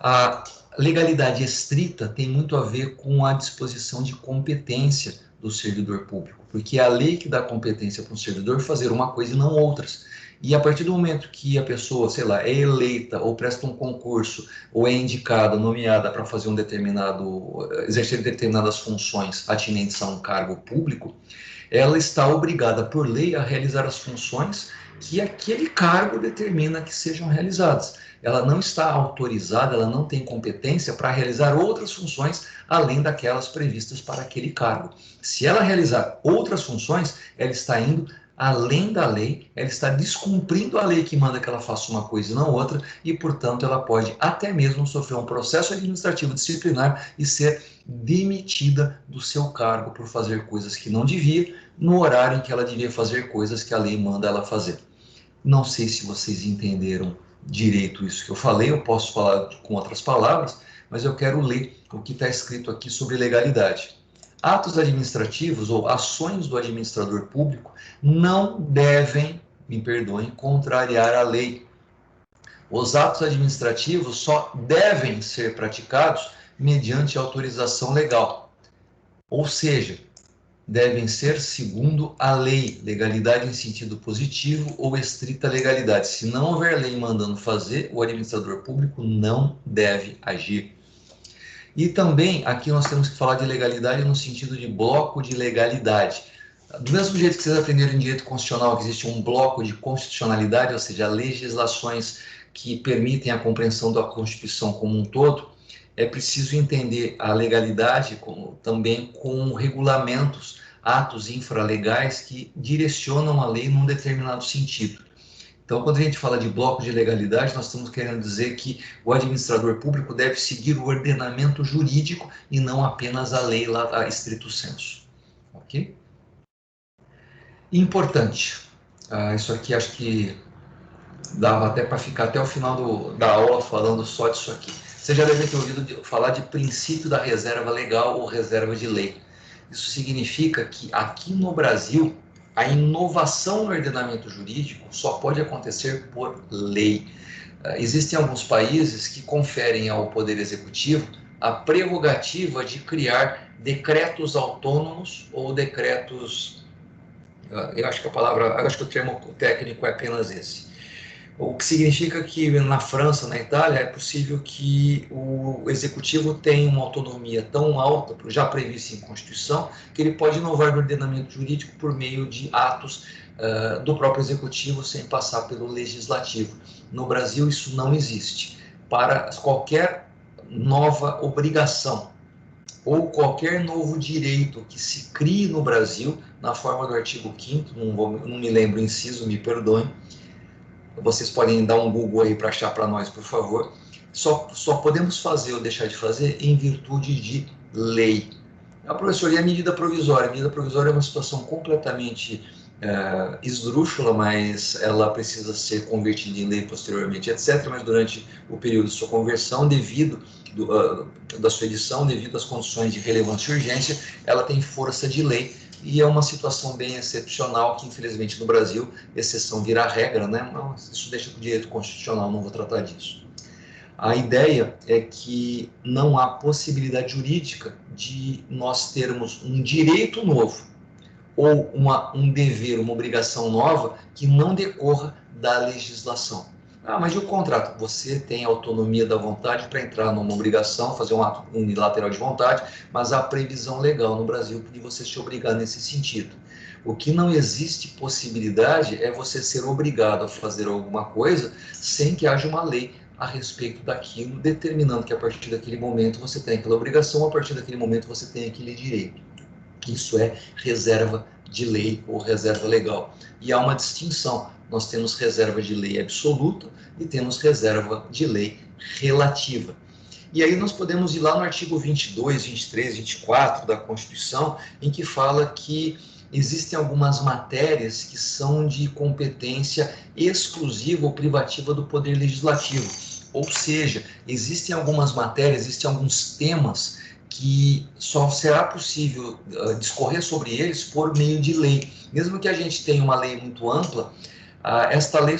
A legalidade estrita tem muito a ver com a disposição de competência do servidor público, porque é a lei que dá competência para um servidor fazer uma coisa e não outras. E a partir do momento que a pessoa, sei lá, é eleita ou presta um concurso ou é indicada, nomeada para fazer exercer determinadas funções atinentes a um cargo público, ela está obrigada por lei a realizar as funções que aquele cargo determina que sejam realizadas. ela não está autorizada, ela não tem competência para realizar outras funções além daquelas previstas para aquele cargo. Se ela realizar outras funções, ela está indo além da lei, ela está descumprindo a lei que manda que ela faça uma coisa e não outra, e, portanto, ela pode até mesmo sofrer um processo administrativo disciplinar e ser demitida do seu cargo por fazer coisas que não devia, no horário em que ela devia fazer coisas que a lei manda ela fazer. Não sei se vocês entenderam direito isso que eu falei, eu posso falar com outras palavras, mas eu quero ler o que está escrito aqui sobre legalidade. Atos administrativos ou ações do administrador público não devem, me perdoem, contrariar a lei. Os atos administrativos só devem ser praticados mediante autorização legal. Ou seja, devem ser segundo a lei, legalidade em sentido positivo ou estrita legalidade. Se não houver lei mandando fazer, o administrador público não deve agir. E também aqui nós temos que falar de legalidade no sentido de bloco de legalidade. Do mesmo jeito que vocês aprenderam em direito constitucional que existe um bloco de constitucionalidade, ou seja, legislações que permitem a compreensão da Constituição como um todo, é preciso entender a legalidade também com regulamentos, atos infralegais que direcionam a lei num determinado sentido. Então, quando a gente fala de bloco de legalidade, nós estamos querendo dizer que o administrador público deve seguir o ordenamento jurídico e não apenas a lei lá a estrito sensu. Ok? Importante. Isso aqui acho que dava até para ficar até o final da aula falando só disso aqui. Você já deve ter ouvido falar de princípio da reserva legal ou reserva de lei. Isso significa que aqui no Brasil, a inovação no ordenamento jurídico só pode acontecer por lei. Existem alguns países que conferem ao Poder Executivo a prerrogativa de criar decretos autônomos ou decretos... Eu acho que o termo técnico é apenas esse. O que significa que na França, na Itália, é possível que o executivo tenha uma autonomia tão alta, já prevista em Constituição, que ele pode inovar no ordenamento jurídico por meio de atos do próprio executivo, sem passar pelo legislativo. No Brasil, isso não existe. Para qualquer nova obrigação ou qualquer novo direito que se crie no Brasil, na forma do artigo 5º, não me lembro o inciso, me perdoem, vocês podem dar um Google aí para achar para nós, por favor. Só podemos fazer ou deixar de fazer em virtude de lei. Professor, e a medida provisória? A medida provisória é uma situação completamente esdrúxula, mas ela precisa ser convertida em lei posteriormente, etc. Mas durante o período de sua conversão, da sua edição, devido às condições de relevância e urgência, ela tem força de lei. E é uma situação bem excepcional que, infelizmente, no Brasil, exceção vira regra, né? Mas isso deixa para o direito constitucional, não vou tratar disso. A ideia é que não há possibilidade jurídica de nós termos um direito novo ou um dever, uma obrigação nova que não decorra da legislação. Mas e o contrato? Você tem autonomia da vontade para entrar numa obrigação, fazer um ato unilateral de vontade, mas há previsão legal no Brasil de você se obrigar nesse sentido. O que não existe possibilidade é você ser obrigado a fazer alguma coisa sem que haja uma lei a respeito daquilo, determinando que a partir daquele momento você tem aquela obrigação, a partir daquele momento você tem aquele direito. Isso é reserva de lei ou reserva legal. E há uma distinção. Nós temos reserva de lei absoluta e temos reserva de lei relativa. E aí nós podemos ir lá no artigo 22, 23, 24 da Constituição, em que fala que existem algumas matérias que são de competência exclusiva ou privativa do Poder Legislativo. Ou seja, existem algumas matérias, existem alguns temas que só será possível discorrer sobre eles por meio de lei. Mesmo que a gente tenha uma lei muito ampla, esta lei,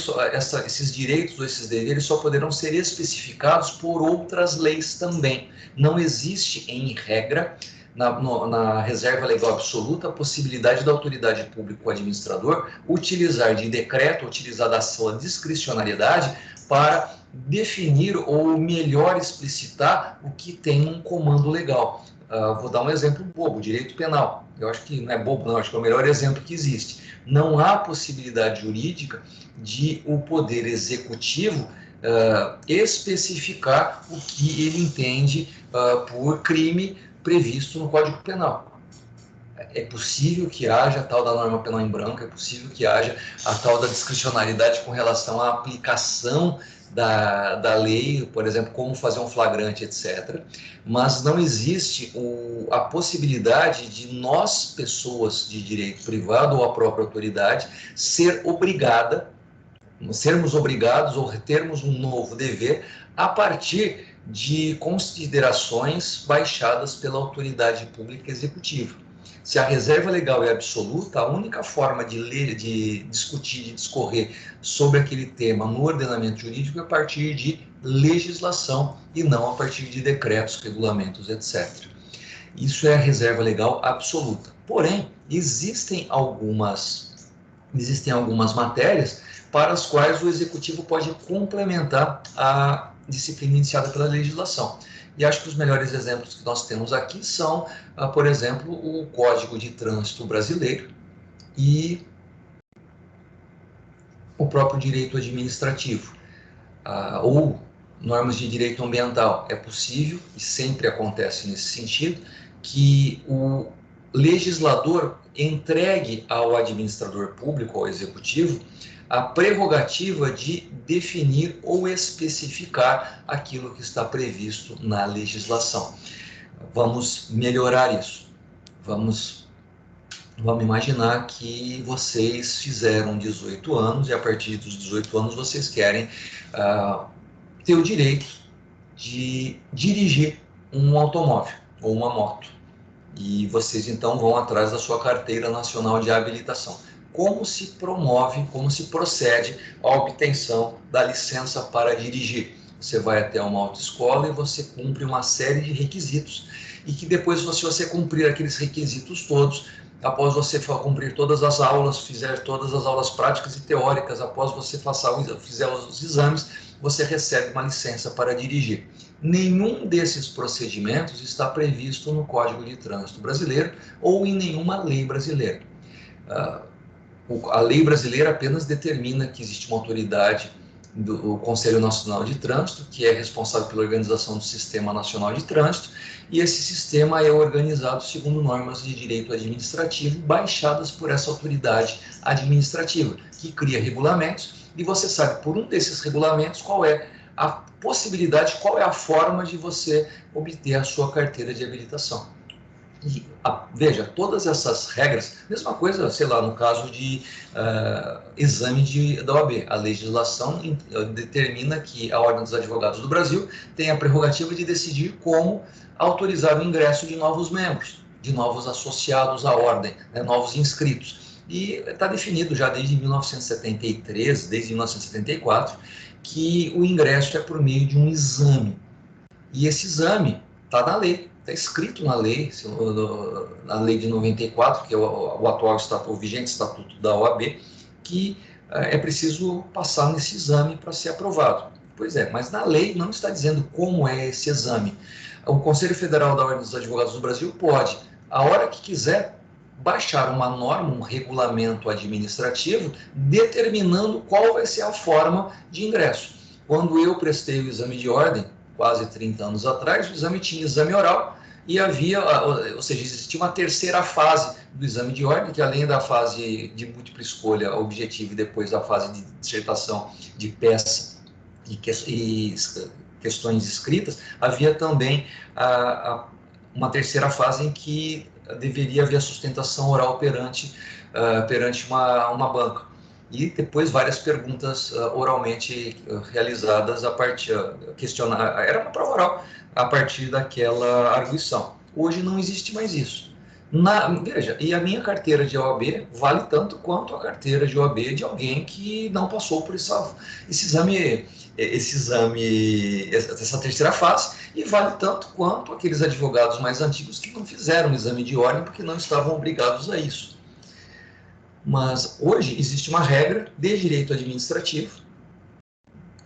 esses direitos ou esses deveres só poderão ser especificados por outras leis também. Não existe, em regra, na reserva legal absoluta, a possibilidade da autoridade pública ou administrador utilizar de decreto, utilizar da sua discricionariedade para definir ou melhor explicitar o que tem um comando legal. Vou dar um exemplo bobo, direito penal. Eu acho que não é bobo, não, acho que é o melhor exemplo que existe. Não há possibilidade jurídica de o poder executivo especificar o que ele entende por crime previsto no Código Penal. É possível que haja a tal da norma penal em branco, é possível que haja a tal da discricionariedade com relação à aplicação da lei, por exemplo, como fazer um flagrante, etc. Mas não existe a possibilidade de nós, pessoas de direito privado ou a própria autoridade, sermos obrigados ou termos um novo dever a partir de considerações baixadas pela autoridade pública executiva. Se a reserva legal é absoluta, a única forma de ler, de discutir, de discorrer sobre aquele tema no ordenamento jurídico é a partir de legislação e não a partir de decretos, regulamentos, etc. Isso é a reserva legal absoluta. Porém, existem algumas matérias para as quais o executivo pode complementar a disciplina iniciada pela legislação. E acho que os melhores exemplos que nós temos aqui são, por exemplo, o Código de Trânsito Brasileiro e o próprio direito administrativo, ou normas de direito ambiental. É possível, e sempre acontece nesse sentido, que o legislador entregue ao administrador público, ao executivo, a prerrogativa de definir ou especificar aquilo que está previsto na legislação. Vamos melhorar isso. Vamos imaginar que vocês fizeram 18 anos e a partir dos 18 anos vocês querem ter o direito de dirigir um automóvel ou uma moto. E vocês então vão atrás da sua carteira nacional de habilitação. Como se promove, como se procede a obtenção da licença para dirigir? Você vai até uma autoescola e você cumpre uma série de requisitos. E que depois, se você cumprir aqueles requisitos todos, após você cumprir todas as aulas, fizer todas as aulas práticas e teóricas, após você fizer os exames, você recebe uma licença para dirigir. Nenhum desses procedimentos está previsto no Código de Trânsito Brasileiro ou em nenhuma lei brasileira. A lei brasileira apenas determina que existe uma autoridade do Conselho Nacional de Trânsito, que é responsável pela organização do Sistema Nacional de Trânsito, e esse sistema é organizado segundo normas de direito administrativo baixadas por essa autoridade administrativa, que cria regulamentos, e você sabe por um desses regulamentos qual é a possibilidade, qual é a forma de você obter a sua carteira de habilitação. E, veja, todas essas regras, mesma coisa, sei lá, no caso de exame da OAB, a legislação determina que a Ordem dos Advogados do Brasil tem a prerrogativa de decidir como autorizar o ingresso de novos membros, de novos associados à ordem, né, novos inscritos. E está definido já desde 1973, desde 1974, que o ingresso é por meio de um exame. E esse exame está na lei. Está escrito na lei de 94, que é o atual o vigente estatuto da OAB, que é preciso passar nesse exame para ser aprovado. Pois é, mas na lei não está dizendo como é esse exame. O Conselho Federal da Ordem dos Advogados do Brasil pode, a hora que quiser, baixar uma norma, um regulamento administrativo, determinando qual vai ser a forma de ingresso. Quando eu prestei o exame de ordem, quase 30 anos atrás, o exame tinha exame oral e havia, ou seja, existia uma terceira fase do exame de ordem, que além da fase de múltipla escolha objetiva e depois da fase de dissertação de peça e questões escritas, havia também uma terceira fase em que deveria haver sustentação oral perante uma banca. E depois várias perguntas oralmente realizadas a partir, era uma prova oral a partir daquela arguição. Hoje não existe mais isso. Veja, e a minha carteira de OAB vale tanto quanto a carteira de OAB de alguém que não passou por essa terceira fase, e vale tanto quanto aqueles advogados mais antigos que não fizeram o exame de ordem porque não estavam obrigados a isso. Mas hoje existe uma regra de direito administrativo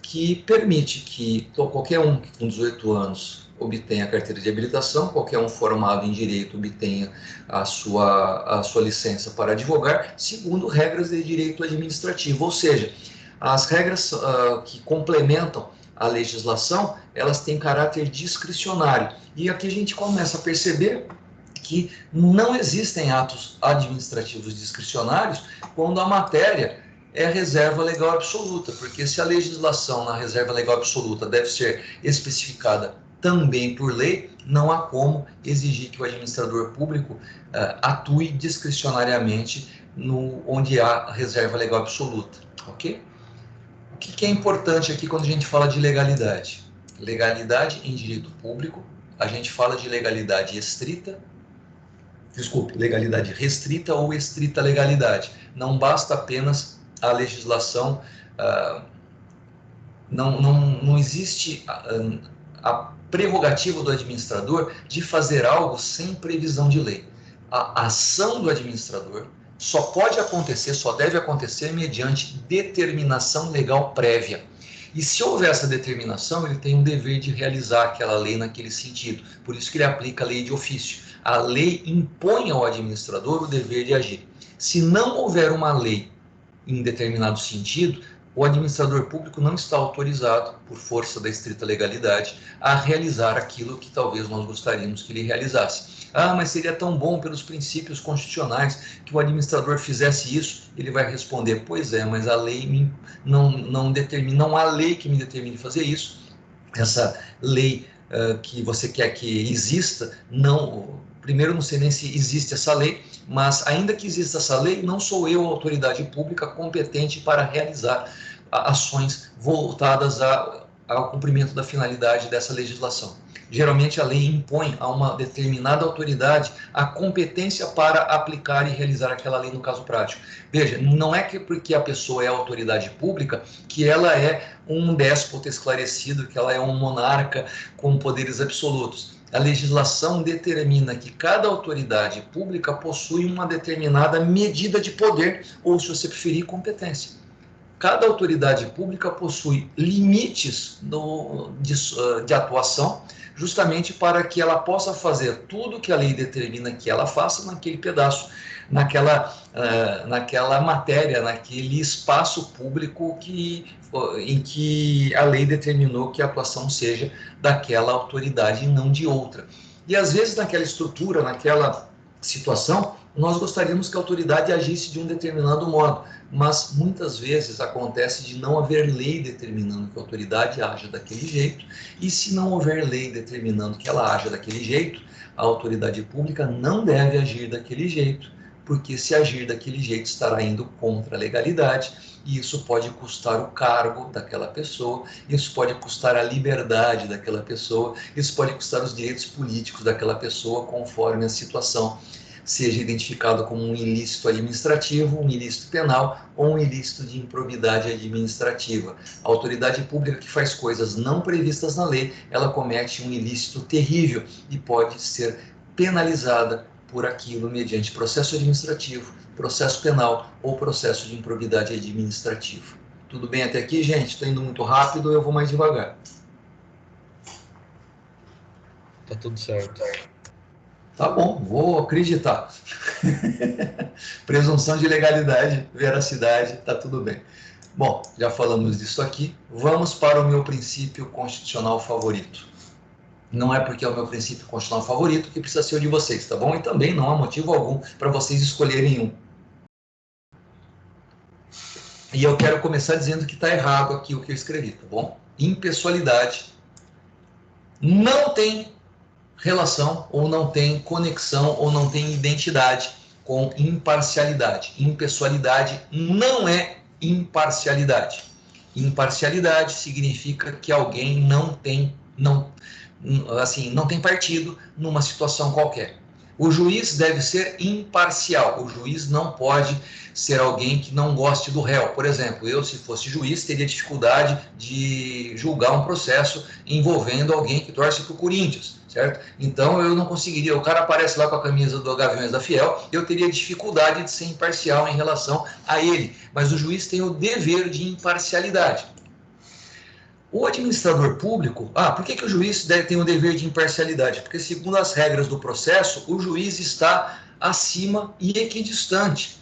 que permite que qualquer um que com 18 anos obtenha a carteira de habilitação, qualquer um formado em direito obtenha a sua licença para advogar, segundo regras de direito administrativo. Ou seja, As regras que complementam a legislação, elas têm caráter discricionário. E aqui a gente começa a perceber que não existem atos administrativos discricionários quando a matéria é reserva legal absoluta, porque se a legislação na reserva legal absoluta deve ser especificada também por lei, não há como exigir que o administrador público atue discricionariamente onde há reserva legal absoluta, ok? O que é importante aqui quando a gente fala de legalidade? Legalidade em direito público, a gente fala de legalidade estrita, legalidade restrita ou estrita legalidade. Não basta apenas a legislação, não existe a prerrogativa do administrador de fazer algo sem previsão de lei. A ação do administrador só pode acontecer, só deve acontecer mediante determinação legal prévia. E se houver essa determinação, ele tem um dever de realizar aquela lei naquele sentido. Por isso que ele aplica a lei de ofício. A lei impõe ao administrador o dever de agir. Se não houver uma lei em determinado sentido, o administrador público não está autorizado, por força da estrita legalidade, a realizar aquilo que talvez nós gostaríamos que ele realizasse. Ah, mas seria tão bom pelos princípios constitucionais que o administrador fizesse isso. Ele vai responder, pois é, mas a lei não determina, não há lei que me determine fazer isso. Essa lei que você quer que exista, primeiro não sei nem se existe essa lei, mas ainda que exista essa lei, não sou eu, autoridade pública, competente para realizar ações voltadas ao cumprimento da finalidade dessa legislação. Geralmente a lei impõe a uma determinada autoridade a competência para aplicar e realizar aquela lei no caso prático. Veja, não é que porque a pessoa é autoridade pública que ela é um déspota esclarecido, que ela é um monarca com poderes absolutos. A legislação determina que cada autoridade pública possui uma determinada medida de poder, ou, se você preferir, competência. Cada autoridade pública possui limites de atuação, justamente para que ela possa fazer tudo que a lei determina que ela faça naquele pedaço, naquela matéria, naquele espaço público em que a lei determinou que a atuação seja daquela autoridade e não de outra. E às vezes naquela estrutura, naquela situação, nós gostaríamos que a autoridade agisse de um determinado modo, mas muitas vezes acontece de não haver lei determinando que a autoridade haja daquele jeito, e se não houver lei determinando que ela haja daquele jeito, a autoridade pública não deve agir daquele jeito, porque se agir daquele jeito estará indo contra a legalidade, e isso pode custar o cargo daquela pessoa, isso pode custar a liberdade daquela pessoa, isso pode custar os direitos políticos daquela pessoa, conforme a situação, seja identificado como um ilícito administrativo, um ilícito penal ou um ilícito de improbidade administrativa. A autoridade pública que faz coisas não previstas na lei, ela comete um ilícito terrível e pode ser penalizada por aquilo mediante processo administrativo, processo penal ou processo de improbidade administrativa. Tudo bem até aqui, gente? Estou indo muito rápido, eu vou mais devagar. Tá tudo certo. Tá bom, vou acreditar. Presunção de legalidade, veracidade, tá tudo bem. Bom, já falamos disso aqui. Vamos para o meu princípio constitucional favorito. Não é porque é o meu princípio constitucional favorito que precisa ser o de vocês, tá bom? E também não há motivo algum para vocês escolherem um. E eu quero começar dizendo que está errado aqui o que eu escrevi, tá bom? Impessoalidade não tem relação, ou não tem conexão, ou não tem identidade com imparcialidade. Impessoalidade não é imparcialidade. Imparcialidade significa que alguém não tem partido numa situação qualquer. O juiz deve ser imparcial. O juiz não pode ser alguém que não goste do réu. Por exemplo, eu, se fosse juiz, teria dificuldade de julgar um processo envolvendo alguém que torce para o Corinthians, certo? Então, eu não conseguiria. O cara aparece lá com a camisa do Gaviões da Fiel, eu teria dificuldade de ser imparcial em relação a ele. Mas o juiz tem o dever de imparcialidade. O administrador público, por que o juiz tem o dever de imparcialidade? Porque, segundo as regras do processo, o juiz está acima e equidistante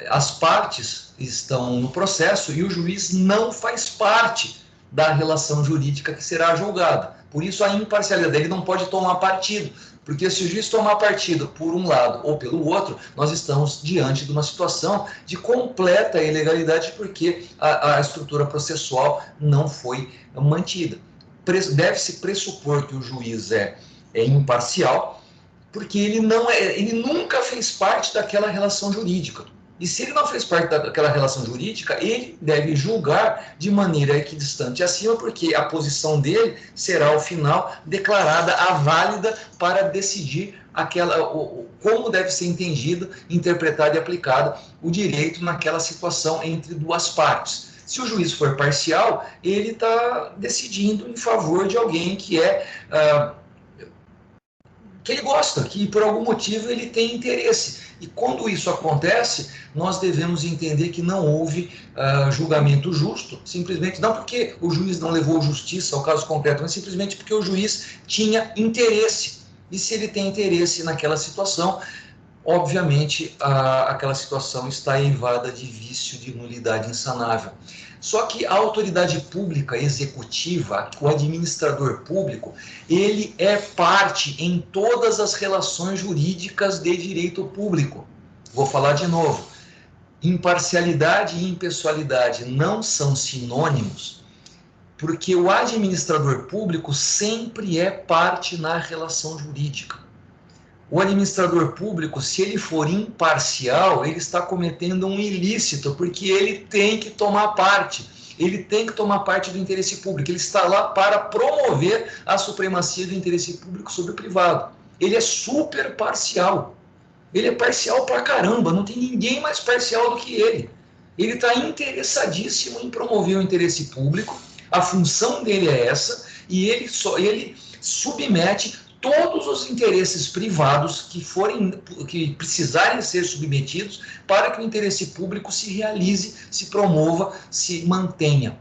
as partes estão no processo e o juiz não faz parte da relação jurídica que será julgada. Por isso a imparcialidade, ele não pode tomar partido, porque se o juiz tomar partido por um lado ou pelo outro, nós estamos diante de uma situação de completa ilegalidade, porque a estrutura processual não foi mantida. Deve-se pressupor que o juiz é imparcial, porque ele nunca fez parte daquela relação jurídica. E se ele não fez parte daquela relação jurídica, ele deve julgar de maneira equidistante acima, porque a posição dele será, ao final, declarada a válida para decidir como deve ser entendido, interpretado e aplicado o direito naquela situação entre duas partes. Se o juiz for parcial, ele está decidindo em favor de alguém que que ele gosta, que por algum motivo ele tem interesse. E quando isso acontece, nós devemos entender que não houve julgamento justo, simplesmente não porque o juiz não levou justiça ao caso concreto, mas simplesmente porque o juiz tinha interesse. E se ele tem interesse naquela situação, obviamente aquela situação está eivada de vício, de nulidade insanável. Só que a autoridade pública executiva, o administrador público, ele é parte em todas as relações jurídicas de direito público. Vou falar de novo. Imparcialidade e impessoalidade não são sinônimos, porque o administrador público sempre é parte na relação jurídica. O administrador público, se ele for imparcial, ele está cometendo um ilícito, porque ele tem que tomar parte. Ele tem que tomar parte do interesse público. Ele está lá para promover a supremacia do interesse público sobre o privado. Ele é super parcial. Ele é parcial pra caramba, não tem ninguém mais parcial do que ele. Ele está interessadíssimo em promover o interesse público, a função dele é essa, e ele submete todos os interesses privados que precisarem ser submetidos para que o interesse público se realize, se promova, se mantenha.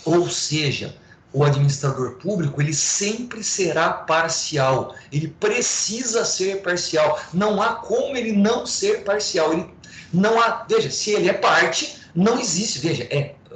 Ou seja, o administrador público, ele sempre será parcial, ele precisa ser parcial, não há como ele não ser parcial, veja, se ele é parte, não existe, veja,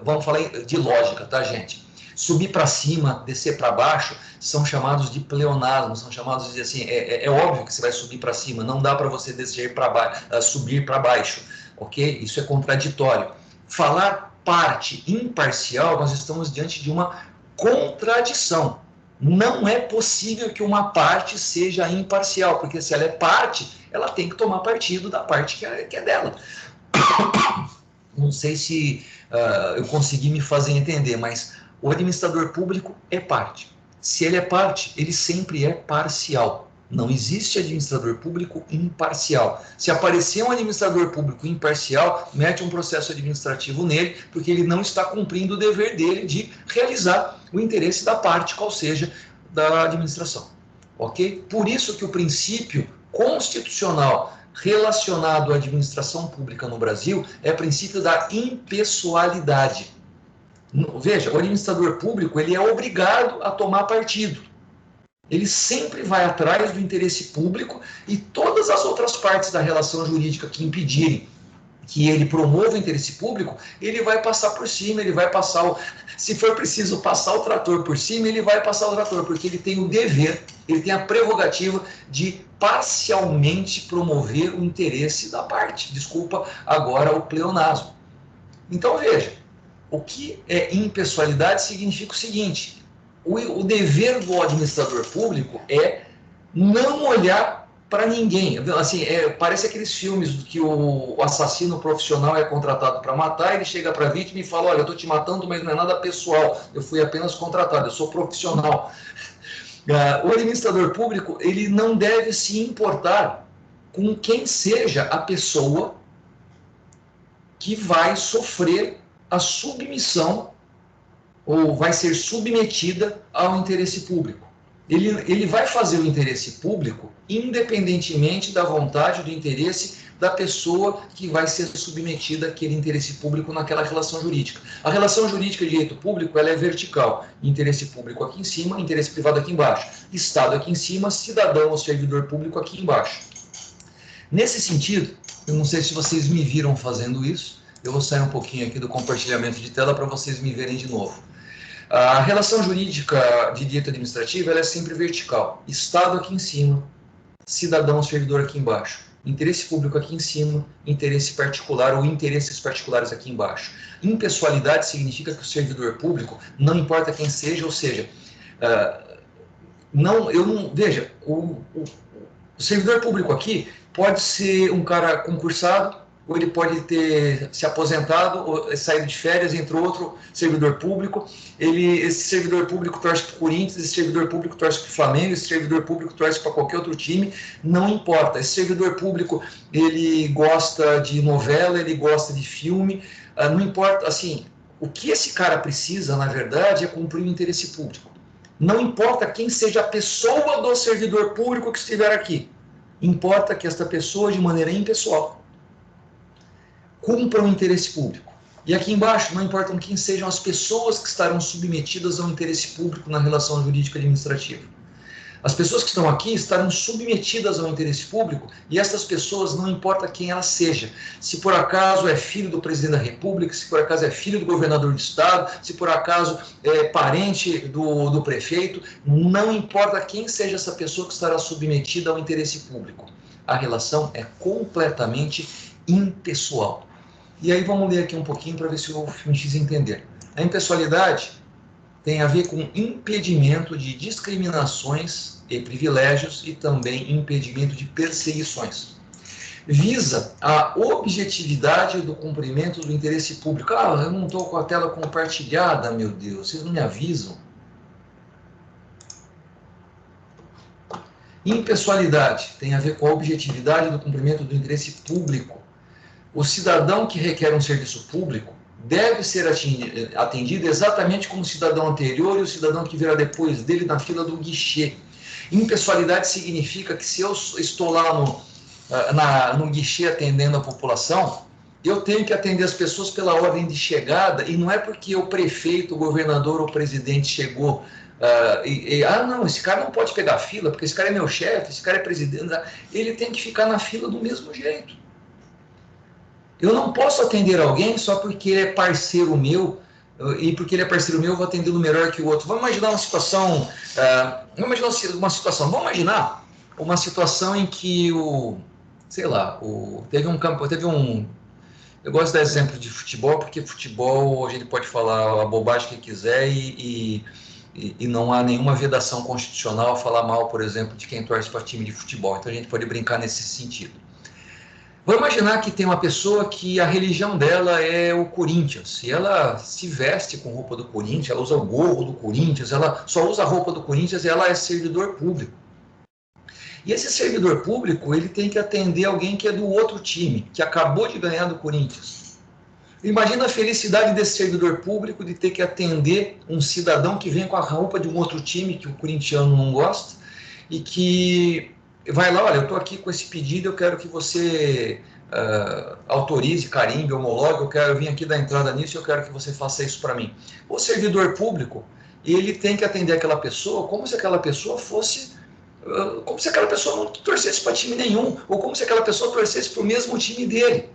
vamos falar de lógica, tá, gente? Subir para cima, descer para baixo, são chamados de pleonasmo, são chamados de assim, é óbvio que você vai subir para cima, não dá para você descer para baixo, subir para baixo, ok? Isso é contraditório. Falar parte imparcial, nós estamos diante de uma contradição. Não é possível que uma parte seja imparcial, porque se ela é parte, ela tem que tomar partido da parte que é dela. Não sei se eu consegui me fazer entender, mas o administrador público é parte. Se ele é parte, ele sempre é parcial. Não existe administrador público imparcial. Se aparecer um administrador público imparcial, mete um processo administrativo nele, porque ele não está cumprindo o dever dele de realizar o interesse da parte, qual seja, da administração. Ok? Por isso que o princípio constitucional relacionado à administração pública no Brasil é o princípio da impessoalidade. Veja, o administrador público, ele é obrigado a tomar partido. Ele sempre vai atrás do interesse público e todas as outras partes da relação jurídica que impedirem que ele promova o interesse público, ele vai passar por cima, ele vai passar, se for preciso passar o trator por cima, ele vai passar o trator, porque ele tem o dever, ele tem a prerrogativa de parcialmente promover o interesse da parte. Desculpa agora o pleonasmo. Então veja, o que é impessoalidade significa o seguinte: o dever do administrador público é não olhar para ninguém. Assim, parece aqueles filmes que o assassino profissional é contratado para matar, ele chega para a vítima e fala: olha, eu estou te matando, mas não é nada pessoal, eu fui apenas contratado, eu sou profissional. O administrador público, ele não deve se importar com quem seja a pessoa que vai sofrer a submissão ou vai ser submetida ao interesse público. Ele vai fazer o interesse público independentemente da vontade, do interesse da pessoa que vai ser submetida àquele interesse público naquela relação jurídica. A relação jurídica de direito público, ela é vertical. Interesse público aqui em cima, interesse privado aqui embaixo. Estado aqui em cima, cidadão ou servidor público aqui embaixo. Nesse sentido, Eu não sei se vocês me viram fazendo isso. Eu vou sair um pouquinho aqui do compartilhamento de tela para vocês me verem de novo. A relação jurídica de direito administrativo ela é sempre vertical. Estado aqui em cima, cidadão servidor aqui embaixo. Interesse público aqui em cima, interesse particular ou interesses particulares aqui embaixo. Impessoalidade significa que o servidor público, não importa quem seja, ou seja, veja, o servidor público aqui pode ser um cara concursado, ou ele pode ter se aposentado, ou saído de férias, entre outro servidor público. Esse servidor público torce para o Corinthians, esse servidor público torce para o Flamengo, esse servidor público torce para qualquer outro time, não importa. Esse servidor público, ele gosta de novela, ele gosta de filme, não importa, assim, o que esse cara precisa, na verdade, é cumprir o interesse público. Não importa quem seja a pessoa do servidor público que estiver aqui, importa que esta pessoa, de maneira impessoal, cumpra o interesse público. E aqui embaixo, não importam quem sejam as pessoas que estarão submetidas ao interesse público na relação jurídica administrativa. As pessoas que estão aqui estarão submetidas ao interesse público e essas pessoas, não importa quem ela seja, se por acaso é filho do presidente da República, se por acaso é filho do governador do estado, se por acaso é parente do prefeito, não importa quem seja essa pessoa que estará submetida ao interesse público. A relação é completamente impessoal. E aí vamos ler aqui um pouquinho para ver se eu me fiz entender. A impessoalidade tem a ver com impedimento de discriminações e privilégios e também impedimento de perseguições. Visa a objetividade do cumprimento do interesse público. Eu não estou com a tela compartilhada, meu Deus, vocês não me avisam. Impessoalidade tem a ver com a objetividade do cumprimento do interesse público. O cidadão que requer um serviço público deve ser atendido exatamente como o cidadão anterior e o cidadão que virá depois dele na fila do guichê. Impessoalidade significa que se eu estou lá no guichê atendendo a população, eu tenho que atender as pessoas pela ordem de chegada, e não é porque o prefeito, o governador ou o presidente chegou não, esse cara não pode pegar fila, porque esse cara é meu chefe, esse cara é presidente, ele tem que ficar na fila do mesmo jeito. Eu não posso atender alguém só porque ele é parceiro meu, e porque ele é parceiro meu eu vou atendê-lo melhor que o outro. Vamos imaginar uma situação, vamos imaginar uma situação em que eu gosto de dar exemplo de futebol, porque futebol a gente pode falar a bobagem que quiser e não há nenhuma vedação constitucional a falar mal, por exemplo, de quem torce para time de futebol. Então a gente pode brincar nesse sentido. Vamos imaginar que tem uma pessoa que a religião dela é o Corinthians, e ela se veste com roupa do Corinthians, ela usa o gorro do Corinthians, ela só usa a roupa do Corinthians e ela é servidor público. E esse servidor público, ele tem que atender alguém que é do outro time, que acabou de ganhar do Corinthians. Imagina a felicidade desse servidor público de ter que atender um cidadão que vem com a roupa de um outro time que o corintiano não gosta e que vai lá, olha, eu estou aqui com esse pedido, eu quero que você autorize, carimbe, homologue, eu vim aqui dar entrada nisso e eu quero que você faça isso para mim. O servidor público, ele tem que atender aquela pessoa como se aquela pessoa como se aquela pessoa não torcesse para time nenhum, ou como se aquela pessoa torcesse para o mesmo time dele.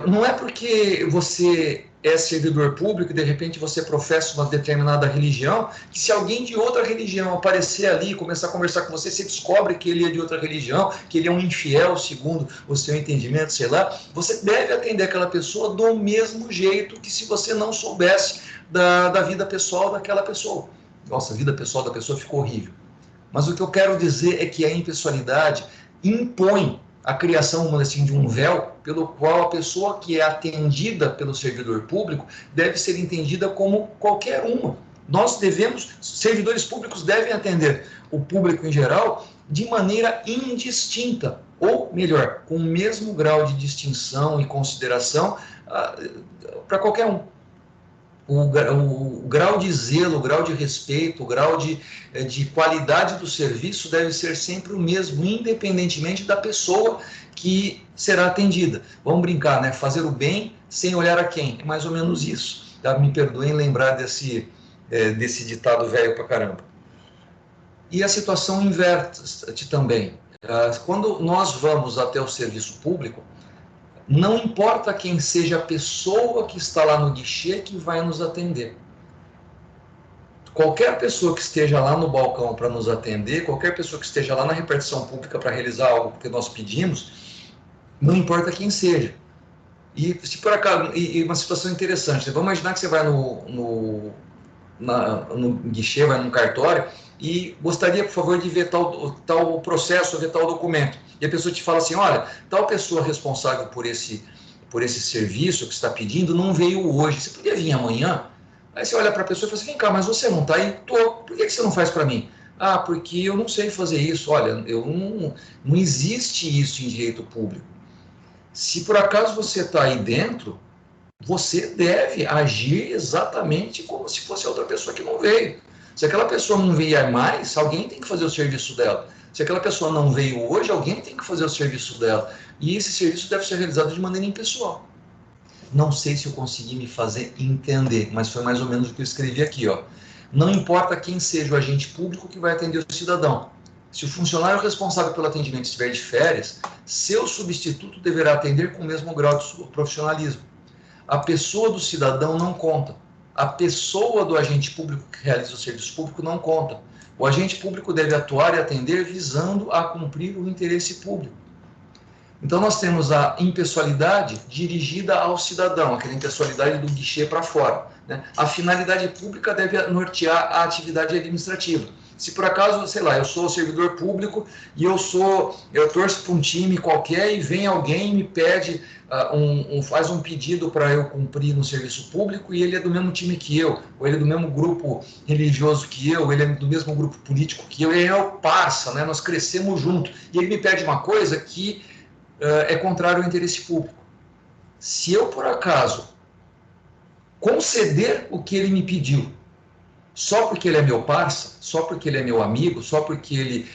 Não é porque você é servidor público e de repente você professa uma determinada religião, que se alguém de outra religião aparecer ali e começar a conversar com você, você descobre que ele é de outra religião, que ele é um infiel segundo o seu entendimento, sei lá, você deve atender aquela pessoa do mesmo jeito que se você não soubesse da vida pessoal daquela pessoa. Nossa, a vida pessoal da pessoa ficou horrível. Mas o que eu quero dizer é que a impessoalidade impõe a criação assim, de um véu pelo qual a pessoa que é atendida pelo servidor público deve ser entendida como qualquer uma. Servidores públicos devem atender o público em geral de maneira indistinta, ou melhor, com o mesmo grau de distinção e consideração para qualquer um. O grau de zelo, o grau de respeito, o grau de qualidade do serviço deve ser sempre o mesmo, independentemente da pessoa que será atendida. Vamos brincar, né? Fazer o bem sem olhar a quem. É mais ou menos isso. Me perdoem lembrar desse ditado velho pra caramba. E a situação inverte também. Quando nós vamos até o serviço público, não importa quem seja a pessoa que está lá no guichê que vai nos atender. Qualquer pessoa que esteja lá no balcão para nos atender, qualquer pessoa que esteja lá na repartição pública para realizar algo que nós pedimos, não importa quem seja. E se por acaso, e uma situação interessante, vamos imaginar que você vai no guichê, vai num cartório e gostaria, por favor, de ver tal processo, ver tal documento. E a pessoa te fala assim, olha, tal pessoa responsável por esse serviço que você está pedindo não veio hoje, você podia vir amanhã? Aí você olha para a pessoa e fala assim, vem cá, mas você não está aí? Tô. Por que você não faz para mim? Ah, porque eu não sei fazer isso. Olha, não existe isso em direito público. Se por acaso você está aí dentro, você deve agir exatamente como se fosse outra pessoa que não veio. Se aquela pessoa não vier mais, alguém tem que fazer o serviço dela. Se aquela pessoa não veio hoje, alguém tem que fazer o serviço dela. E esse serviço deve ser realizado de maneira impessoal. Não sei se eu consegui me fazer entender, mas foi mais ou menos o que eu escrevi aqui, ó. Não importa quem seja o agente público que vai atender o cidadão. Se o funcionário responsável pelo atendimento estiver de férias, seu substituto deverá atender com o mesmo grau de profissionalismo. A pessoa do cidadão não conta. A pessoa do agente público que realiza o serviço público não conta. O agente público deve atuar e atender visando a cumprir o interesse público. Então, nós temos a impessoalidade dirigida ao cidadão, aquela impessoalidade do guichê para fora, né? A finalidade pública deve nortear a atividade administrativa. Se por acaso, sei lá, eu sou servidor público e eu torço para um time qualquer e vem alguém e me pede, faz um pedido para eu cumprir no serviço público e ele é do mesmo time que eu, ou ele é do mesmo grupo religioso que eu, ou ele é do mesmo grupo político que eu, ele é o parça, né? Nós crescemos junto. E ele me pede uma coisa que é contrário ao interesse público. Se eu, por acaso, conceder o que ele me pediu, só porque ele é meu parça, só porque ele é meu amigo, só porque ele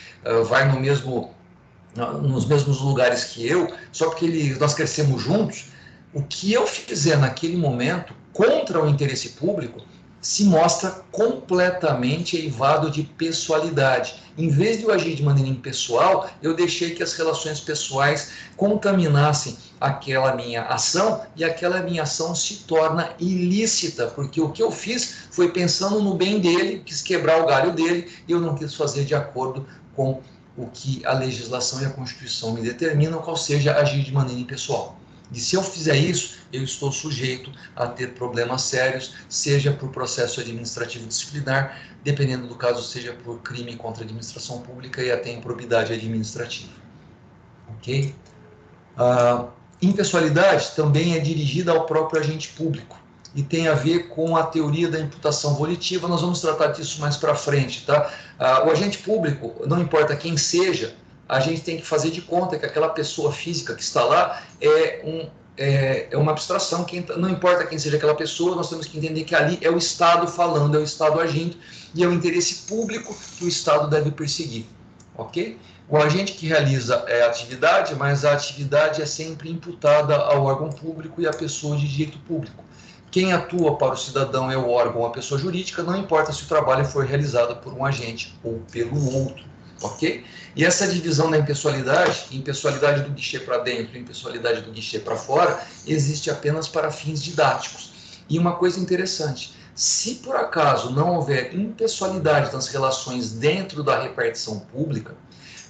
vai nos mesmos lugares que eu, só porque nós crescemos juntos, o que eu fizer naquele momento contra o interesse público se mostra completamente eivado de pessoalidade. Em vez de eu agir de maneira impessoal, eu deixei que as relações pessoais contaminassem aquela minha ação e aquela minha ação se torna ilícita, porque o que eu fiz foi pensando no bem dele, quis quebrar o galho dele e eu não quis fazer de acordo com o que a legislação e a Constituição me determinam, qual seja agir de maneira impessoal. E se eu fizer isso, eu estou sujeito a ter problemas sérios, seja por processo administrativo disciplinar, dependendo do caso, seja por crime contra a administração pública e até improbidade administrativa. Ok? Impessoalidade também é dirigida ao próprio agente público e tem a ver com a teoria da imputação volitiva. Nós vamos tratar disso mais para frente, tá? O agente público, não importa quem seja, a gente tem que fazer de conta que aquela pessoa física que está lá é uma abstração. Não importa quem seja aquela pessoa, nós temos que entender que ali é o Estado falando, é o Estado agindo, e é o interesse público que o Estado deve perseguir, ok? O agente que realiza a atividade, mas a atividade é sempre imputada ao órgão público e à pessoa de direito público. Quem atua para o cidadão é o órgão ou a pessoa jurídica, não importa se o trabalho for realizado por um agente ou pelo outro. Ok? E essa divisão da impessoalidade do guichê para dentro e impessoalidade do guichê para fora, existe apenas para fins didáticos. E uma coisa interessante, se por acaso não houver impessoalidade nas relações dentro da repartição pública,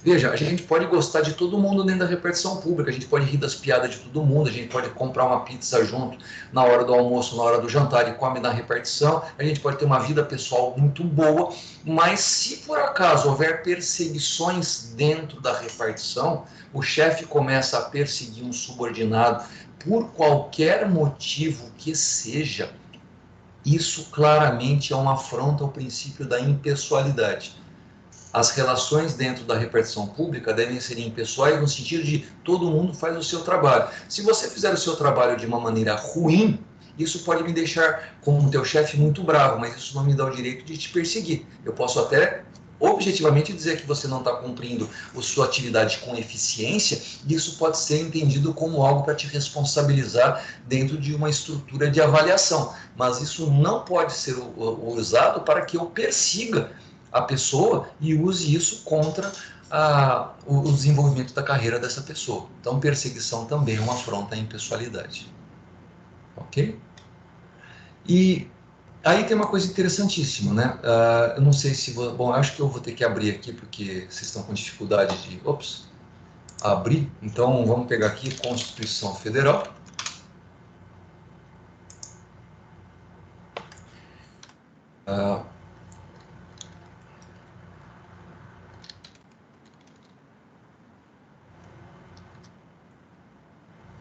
veja, a gente pode gostar de todo mundo dentro da repartição pública, a gente pode rir das piadas de todo mundo, a gente pode comprar uma pizza junto na hora do almoço, na hora do jantar e come na repartição, a gente pode ter uma vida pessoal muito boa, mas se por acaso houver perseguições dentro da repartição, o chefe começa a perseguir um subordinado por qualquer motivo que seja, isso claramente é uma afronta ao princípio da impessoalidade. As relações dentro da repartição pública devem ser impessoais no sentido de todo mundo faz o seu trabalho. Se você fizer o seu trabalho de uma maneira ruim, isso pode me deixar como teu chefe muito bravo, mas isso não me dá o direito de te perseguir. Eu posso até objetivamente dizer que você não está cumprindo a sua atividade com eficiência, e isso pode ser entendido como algo para te responsabilizar dentro de uma estrutura de avaliação, mas isso não pode ser usado para que eu persiga a pessoa e use isso contra o desenvolvimento da carreira dessa pessoa. Então, perseguição também é uma afronta à impessoalidade. Ok? E aí tem uma coisa interessantíssima, né? Eu não sei se... Bom, acho que eu vou ter que abrir aqui, porque vocês estão com dificuldade de... Ops! Abrir. Então, vamos pegar aqui Constituição Federal.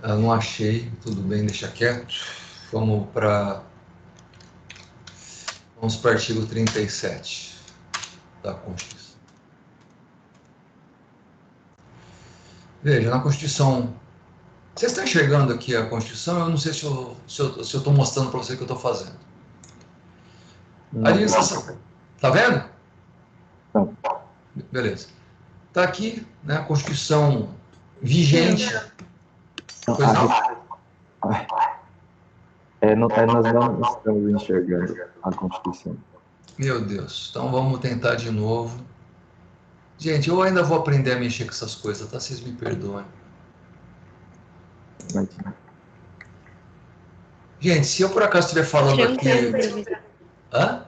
Não achei, tudo bem, deixa quieto. Vamos para o artigo 37 da Constituição. Veja, na Constituição... Vocês estão enxergando aqui a Constituição? Eu não sei se eu estou mostrando para você o que eu estou fazendo. A legislação... Tá vendo? Não. Beleza. Está aqui, né, a Constituição vigente. Nós não estamos enxergando a Constituição. Meu Deus. Então vamos tentar de novo. Gente, eu ainda vou aprender a mexer com essas coisas, tá? Vocês me perdoem. Gente, se eu por acaso estiver falando aqui... Hã?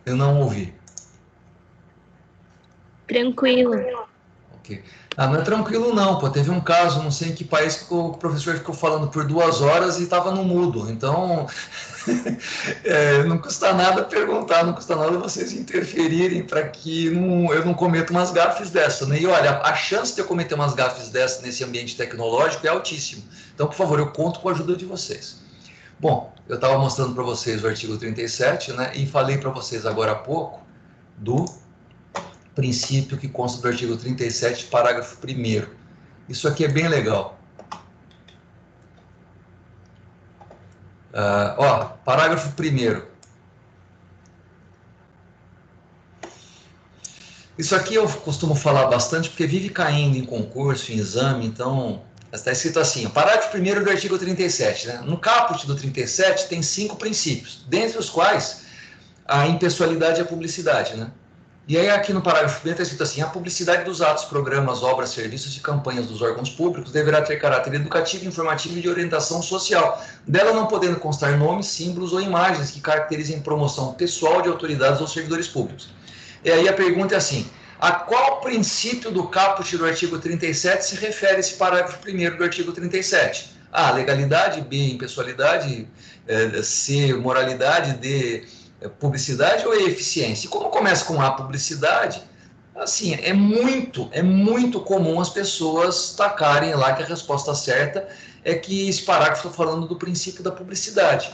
Eu não ouvi. Tranquilo. Ok. Não é tranquilo não, pô. Teve um caso, não sei em que país, que o professor ficou falando por 2 horas e estava no mudo. Então, não custa nada perguntar, não custa nada vocês interferirem para que eu não cometa umas gafes dessas, né? E olha, a chance de eu cometer umas gafes dessas nesse ambiente tecnológico é altíssima. Então, por favor, eu conto com a ajuda de vocês. Bom, eu estava mostrando para vocês o artigo 37, né? E falei para vocês agora há pouco do princípio que consta do artigo 37, parágrafo 1º. Isso aqui é bem legal. Parágrafo 1º. Isso aqui eu costumo falar bastante porque vive caindo em concurso, em exame, então está escrito assim, o parágrafo 1º do artigo 37, né? No caput do 37 tem 5 princípios, dentre os quais a impessoalidade e a publicidade, né? E aí aqui no parágrafo 1º está escrito assim, a publicidade dos atos, programas, obras, serviços e campanhas dos órgãos públicos deverá ter caráter educativo, informativo e de orientação social, dela não podendo constar nomes, símbolos ou imagens que caracterizem promoção pessoal de autoridades ou servidores públicos. E aí a pergunta é assim, a qual princípio do caput do artigo 37 se refere esse parágrafo 1º do artigo 37? A, legalidade, B, impessoalidade, C, moralidade, D, publicidade ou eficiência? E como começa com a publicidade, assim, é muito comum as pessoas tacarem lá que a resposta certa é que esse parágrafo está falando do princípio da publicidade,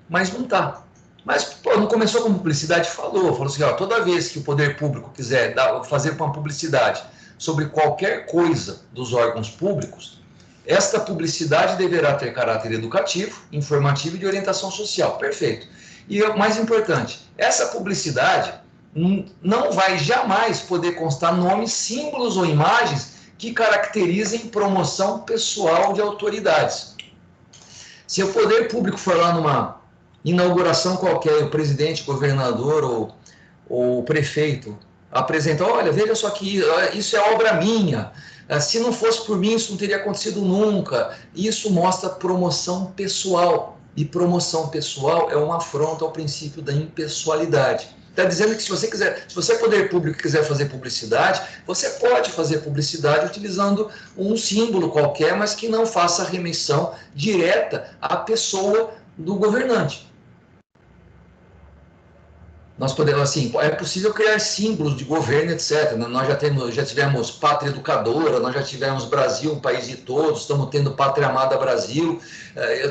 mas não está. Mas, pô, não começou com publicidade? Falou assim, ó, toda vez que o poder público quiser fazer uma publicidade sobre qualquer coisa dos órgãos públicos, esta publicidade deverá ter caráter educativo, informativo e de orientação social. Perfeito. E o mais importante, essa publicidade não vai jamais poder constar nomes, símbolos ou imagens que caracterizem promoção pessoal de autoridades. Se o poder público for lá numa inauguração qualquer, o presidente, governador ou prefeito apresenta, olha, veja só que isso é obra minha, se não fosse por mim isso não teria acontecido nunca. Isso mostra promoção pessoal, e promoção pessoal é uma afronta ao princípio da impessoalidade. Está dizendo que se você poder público quiser fazer publicidade, você pode fazer publicidade utilizando um símbolo qualquer, mas que não faça remissão direta à pessoa do governante. Nós podemos, assim, é possível criar símbolos de governo, etc. Nós já tivemos Pátria Educadora, nós já tivemos Brasil, um país de todos, estamos tendo Pátria Amada Brasil.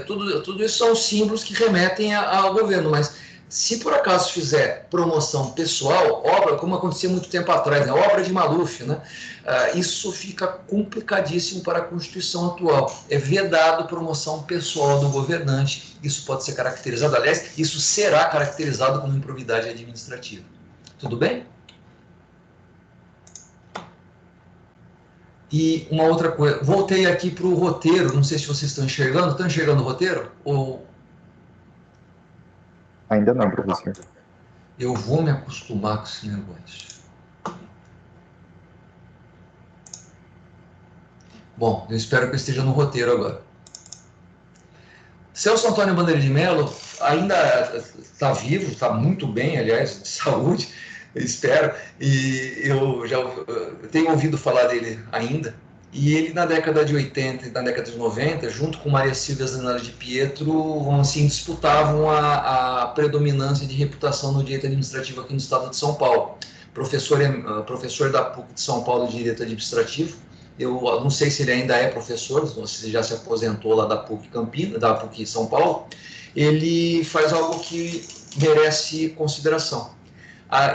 Tudo isso são símbolos que remetem ao governo, mas se por acaso fizer promoção pessoal, obra, como acontecia muito tempo atrás, né, obra de Maluf, né, isso fica complicadíssimo para a Constituição atual. É vedado promoção pessoal do governante. Isso pode ser caracterizado, aliás, isso será caracterizado como improbidade administrativa. Tudo bem? E uma outra coisa, voltei aqui para o roteiro, não sei se vocês estão enxergando. Estão enxergando o roteiro? Ainda não, professor. Eu vou me acostumar com esse negócio. Bom, eu espero que eu esteja no roteiro agora. Celso Antônio Bandeira de Mello ainda está vivo, está muito bem, aliás, de saúde, eu espero, e eu já tenho ouvido falar dele ainda. E ele, na década de 80 e na década de 90, junto com Maria Silvia Zanella de Pietro, assim, disputavam a predominância de reputação no direito administrativo aqui no estado de São Paulo. Professor da PUC de São Paulo de Direito Administrativo. Eu não sei se ele ainda é professor, se já se aposentou lá da PUC Campinas, da PUC São Paulo. Ele faz algo que merece consideração.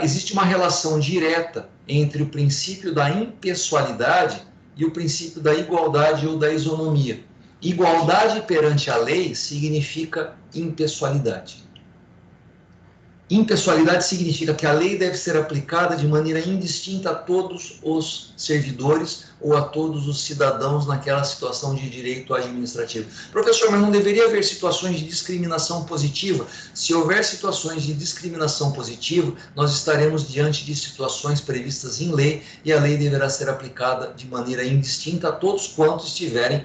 Existe uma relação direta entre o princípio da impessoalidade e o princípio da igualdade ou da isonomia. Igualdade perante a lei significa impessoalidade. Impessoalidade significa que a lei deve ser aplicada de maneira indistinta a todos os servidores ou a todos os cidadãos naquela situação de direito administrativo. Professor, mas não deveria haver situações de discriminação positiva? Se houver situações de discriminação positiva, nós estaremos diante de situações previstas em lei e a lei deverá ser aplicada de maneira indistinta a todos quantos estiverem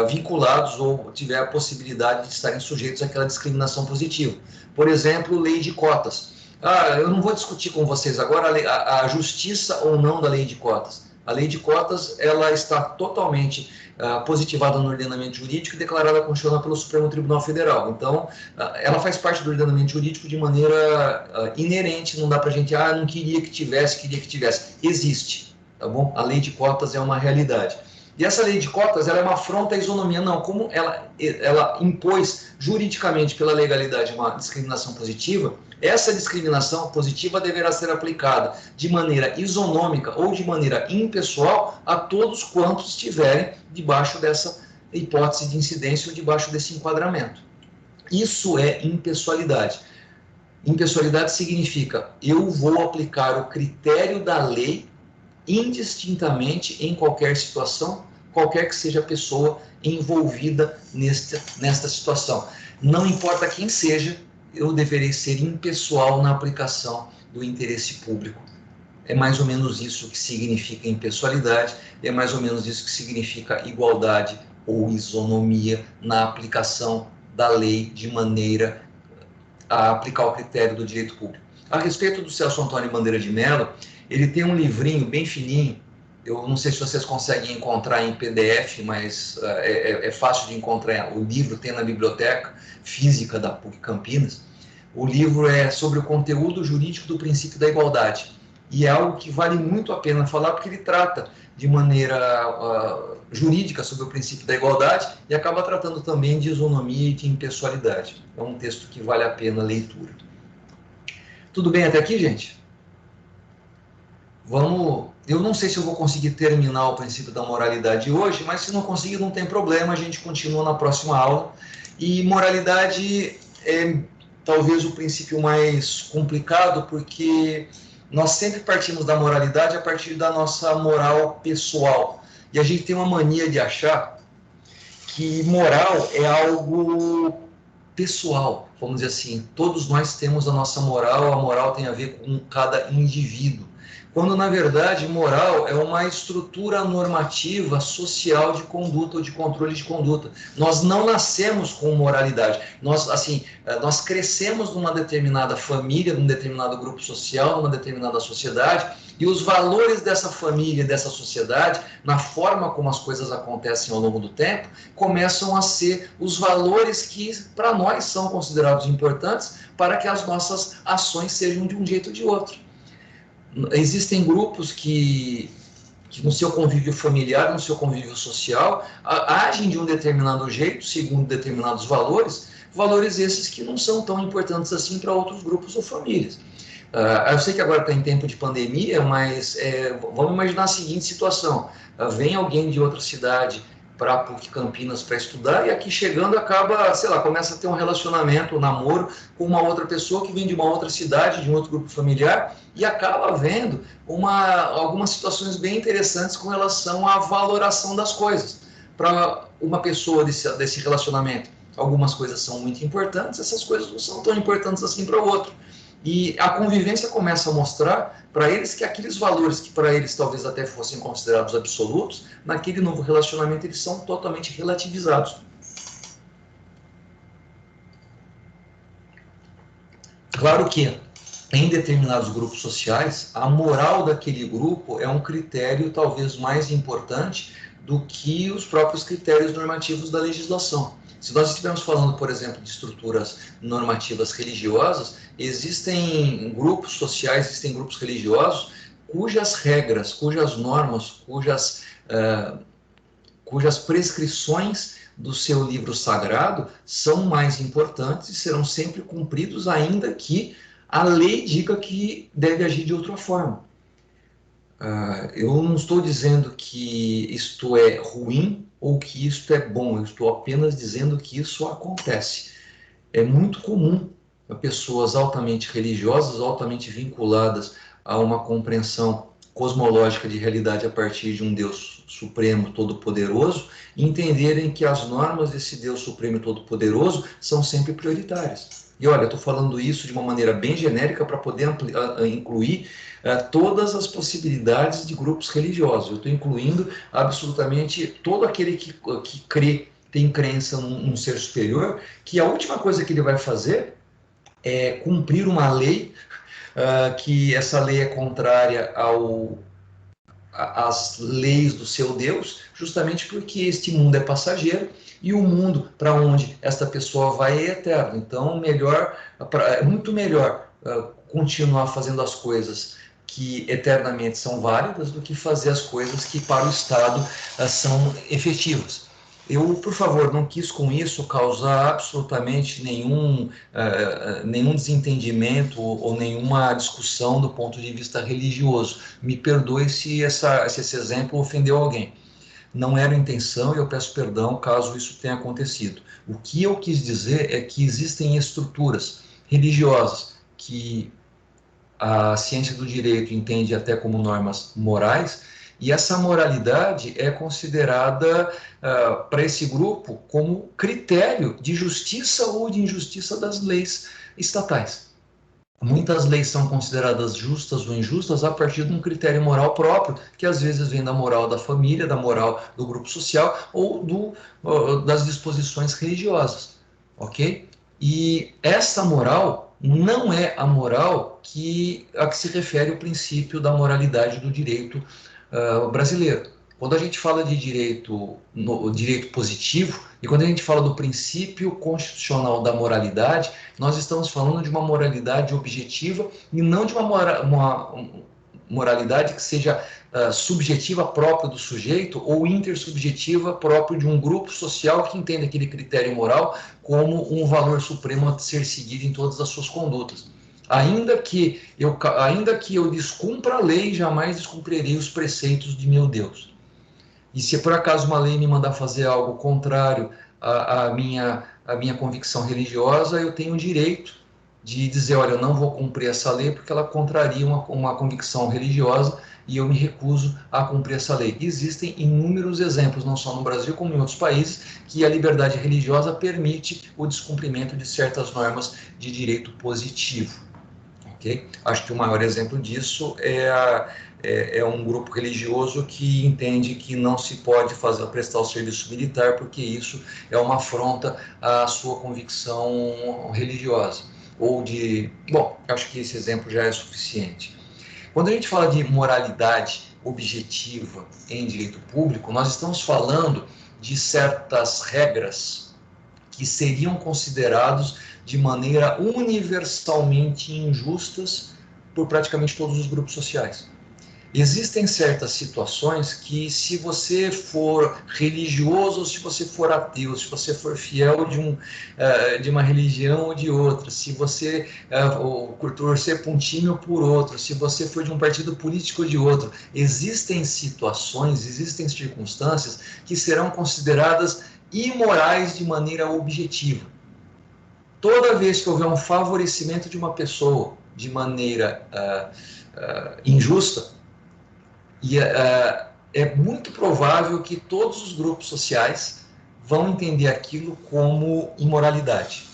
vinculados ou tiver a possibilidade de estarem sujeitos àquela discriminação positiva. Por exemplo, lei de cotas. Eu não vou discutir com vocês agora a justiça ou não da lei de cotas. A lei de cotas, ela está totalmente positivada no ordenamento jurídico e declarada constitucional pelo Supremo Tribunal Federal. Então, ela faz parte do ordenamento jurídico de maneira inerente, não dá para a gente, não queria que tivesse. Existe, tá bom? A lei de cotas é uma realidade. E essa lei de cotas, ela é uma afronta à isonomia. Não, como ela impôs juridicamente pela legalidade uma discriminação positiva, essa discriminação positiva deverá ser aplicada de maneira isonômica ou de maneira impessoal a todos quantos estiverem debaixo dessa hipótese de incidência ou debaixo desse enquadramento. Isso é impessoalidade. Impessoalidade significa eu vou aplicar o critério da lei indistintamente em qualquer situação, qualquer que seja a pessoa envolvida nesta situação. Não importa quem seja, eu deverei ser impessoal na aplicação do interesse público. É mais ou menos isso que significa impessoalidade, é mais ou menos isso que significa igualdade ou isonomia na aplicação da lei de maneira a aplicar o critério do direito público. A respeito do Celso Antônio Bandeira de Mello, ele tem um livrinho bem fininho, eu não sei se vocês conseguem encontrar em PDF, mas é fácil de encontrar. O livro tem na biblioteca física da PUC Campinas. O livro é sobre o conteúdo jurídico do princípio da igualdade. E é algo que vale muito a pena falar, porque ele trata de maneira jurídica sobre o princípio da igualdade e acaba tratando também de isonomia e de impessoalidade. É um texto que vale a pena a leitura. Tudo bem até aqui, gente? Eu não sei se eu vou conseguir terminar o princípio da moralidade hoje, mas se não conseguir, não tem problema, a gente continua na próxima aula. E moralidade é talvez o princípio mais complicado, porque nós sempre partimos da moralidade a partir da nossa moral pessoal. E a gente tem uma mania de achar que moral é algo pessoal, vamos dizer assim. Todos nós temos a nossa moral, a moral tem a ver com cada indivíduo. Quando, na verdade, moral é uma estrutura normativa social de conduta ou de controle de conduta. Nós não nascemos com moralidade. Nós crescemos numa determinada família, num determinado grupo social, numa determinada sociedade, e os valores dessa família, dessa sociedade, na forma como as coisas acontecem ao longo do tempo, começam a ser os valores que, para nós, são considerados importantes para que as nossas ações sejam de um jeito ou de outro. Existem grupos que no seu convívio familiar, no seu convívio social, agem de um determinado jeito, segundo determinados valores esses que não são tão importantes assim para outros grupos ou famílias. Eu sei que agora está em tempo de pandemia, mas vamos imaginar a seguinte situação. Vem alguém de outra cidade para a PUC Campinas para estudar, e aqui chegando acaba, começa a ter um relacionamento, um namoro com uma outra pessoa que vem de uma outra cidade, de um outro grupo familiar, e acaba vendo algumas situações bem interessantes com relação à valoração das coisas. Para uma pessoa desse relacionamento, algumas coisas são muito importantes, essas coisas não são tão importantes assim para o outro. E a convivência começa a mostrar para eles que aqueles valores que para eles talvez até fossem considerados absolutos, naquele novo relacionamento eles são totalmente relativizados. Claro que em determinados grupos sociais, a moral daquele grupo é um critério talvez mais importante do que os próprios critérios normativos da legislação. Se nós estivermos falando, por exemplo, de estruturas normativas religiosas, existem grupos sociais, existem grupos religiosos cujas regras, cujas normas, cujas prescrições do seu livro sagrado são mais importantes e serão sempre cumpridos, ainda que a lei diga que deve agir de outra forma. Eu não estou dizendo que isto é ruim ou que isto é bom, eu estou apenas dizendo que isso acontece. É muito comum pessoas altamente religiosas, altamente vinculadas a uma compreensão cosmológica de realidade a partir de um Deus Supremo Todo-Poderoso, entenderem que as normas desse Deus Supremo Todo-Poderoso são sempre prioritárias. E olha, eu estou falando isso de uma maneira bem genérica para poder incluir todas as possibilidades de grupos religiosos. Eu estou incluindo absolutamente todo aquele que crê, tem crença num ser superior, que a última coisa que ele vai fazer é cumprir uma lei, que essa lei é contrária às leis do seu Deus, justamente porque este mundo é passageiro e o mundo para onde esta pessoa vai é eterno. Então, é muito melhor continuar fazendo as coisas que eternamente são válidas do que fazer as coisas que para o Estado são efetivas. Eu, por favor, não quis com isso causar absolutamente nenhum desentendimento ou nenhuma discussão do ponto de vista religioso. Me perdoe se esse exemplo ofendeu alguém. Não era a intenção e eu peço perdão caso isso tenha acontecido. O que eu quis dizer é que existem estruturas religiosas que a ciência do direito entende até como normas morais, e essa moralidade é considerada para esse grupo como critério de justiça ou de injustiça das leis estatais. Muitas leis são consideradas justas ou injustas a partir de um critério moral próprio, que às vezes vem da moral da família, da moral do grupo social ou das disposições religiosas, ok? E essa moral não é a moral a que se refere o princípio da moralidade do direito brasileiro. Quando a gente fala de direito positivo, e quando a gente fala do princípio constitucional da moralidade, nós estamos falando de uma moralidade objetiva e não de uma moralidade que seja subjetiva própria do sujeito ou intersubjetiva própria de um grupo social que entende aquele critério moral como um valor supremo a ser seguido em todas as suas condutas. Ainda que eu descumpra a lei, jamais descumprirei os preceitos de meu Deus. E se por acaso uma lei me mandar fazer algo contrário à minha convicção religiosa, eu tenho o direito de dizer, olha, eu não vou cumprir essa lei porque ela contraria uma convicção religiosa e eu me recuso a cumprir essa lei. Existem inúmeros exemplos, não só no Brasil como em outros países, que a liberdade religiosa permite o descumprimento de certas normas de direito positivo. Okay? Acho que o maior exemplo disso é um grupo religioso que entende que não se pode prestar o serviço militar porque isso é uma afronta à sua convicção religiosa. Bom, acho que esse exemplo já é suficiente. Quando a gente fala de moralidade objetiva em direito público, nós estamos falando de certas regras que seriam considerados de maneira universalmente injustas por praticamente todos os grupos sociais. Existem certas situações que, se você for religioso ou se você for ateu, se você for fiel de uma religião ou de outra, se você torcer por um time ou por outro, se você for de um partido político ou de outro, existem situações, existem circunstâncias que serão consideradas imorais de maneira objetiva. Toda vez que houver um favorecimento de uma pessoa de maneira injusta, é muito provável que todos os grupos sociais vão entender aquilo como imoralidade.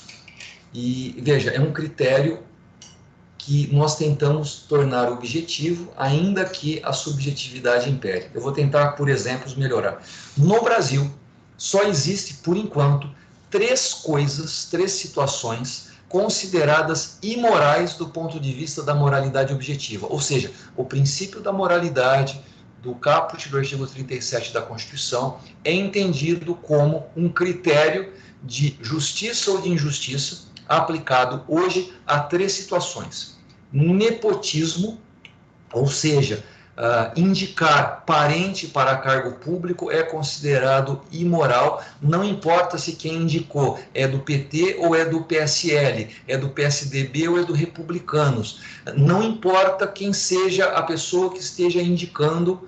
E veja, é um critério que nós tentamos tornar objetivo, ainda que a subjetividade impere. Eu vou tentar, por exemplos, melhorar. No Brasil, só existe, por enquanto, 3 coisas, 3 situações consideradas imorais do ponto de vista da moralidade objetiva. Ou seja, o princípio da moralidade do caput do artigo 37 da Constituição é entendido como um critério de justiça ou de injustiça aplicado hoje a 3 situações. Nepotismo, ou seja, indicar parente para cargo público é considerado imoral, não importa se quem indicou é do PT ou é do PSL, é do PSDB ou é do Republicanos, não importa quem seja a pessoa que esteja indicando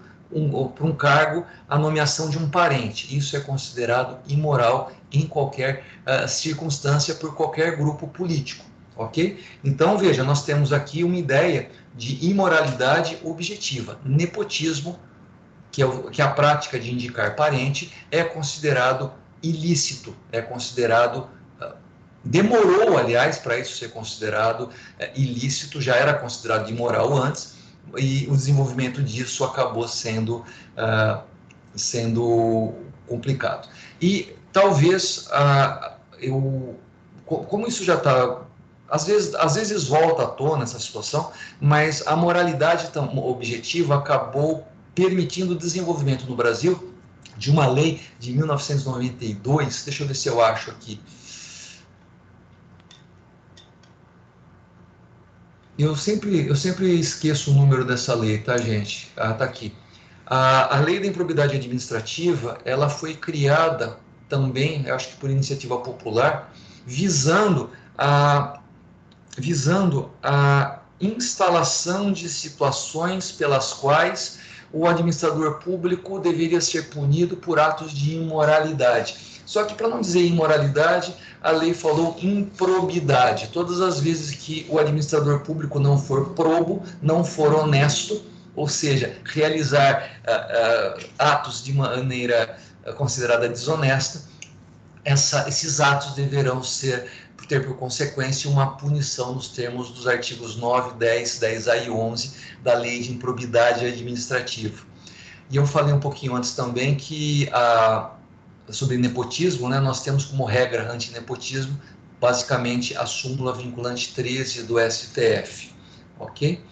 para um cargo a nomeação de um parente, isso é considerado imoral em qualquer circunstância por qualquer grupo político, ok? Então, veja, nós temos aqui uma ideia de imoralidade objetiva. Nepotismo, que é a prática de indicar parente, é considerado ilícito, é considerado... demorou, aliás, para isso ser considerado ilícito, já era considerado imoral antes, e o desenvolvimento disso acabou sendo complicado. E talvez como isso já está, às vezes volta à tona essa situação, mas a moralidade objetiva acabou permitindo o desenvolvimento no Brasil de uma lei de 1992, deixa eu ver se eu acho aqui. Eu sempre esqueço o número dessa lei, tá, gente? Tá aqui. A lei da improbidade administrativa, ela foi criada também, eu acho que por iniciativa popular, visando a instalação de situações pelas quais o administrador público deveria ser punido por atos de imoralidade. Só que, para não dizer imoralidade, a lei falou improbidade. Todas as vezes que o administrador público não for probo, não for honesto, ou seja, realizar atos de maneira considerada desonesta, esses atos deverão ter por consequência uma punição nos termos dos artigos 9, 10, 10A e 11 da Lei de Improbidade Administrativa. E eu falei um pouquinho antes também que sobre nepotismo, né, nós temos como regra antinepotismo basicamente a súmula vinculante 13 do STF, ok?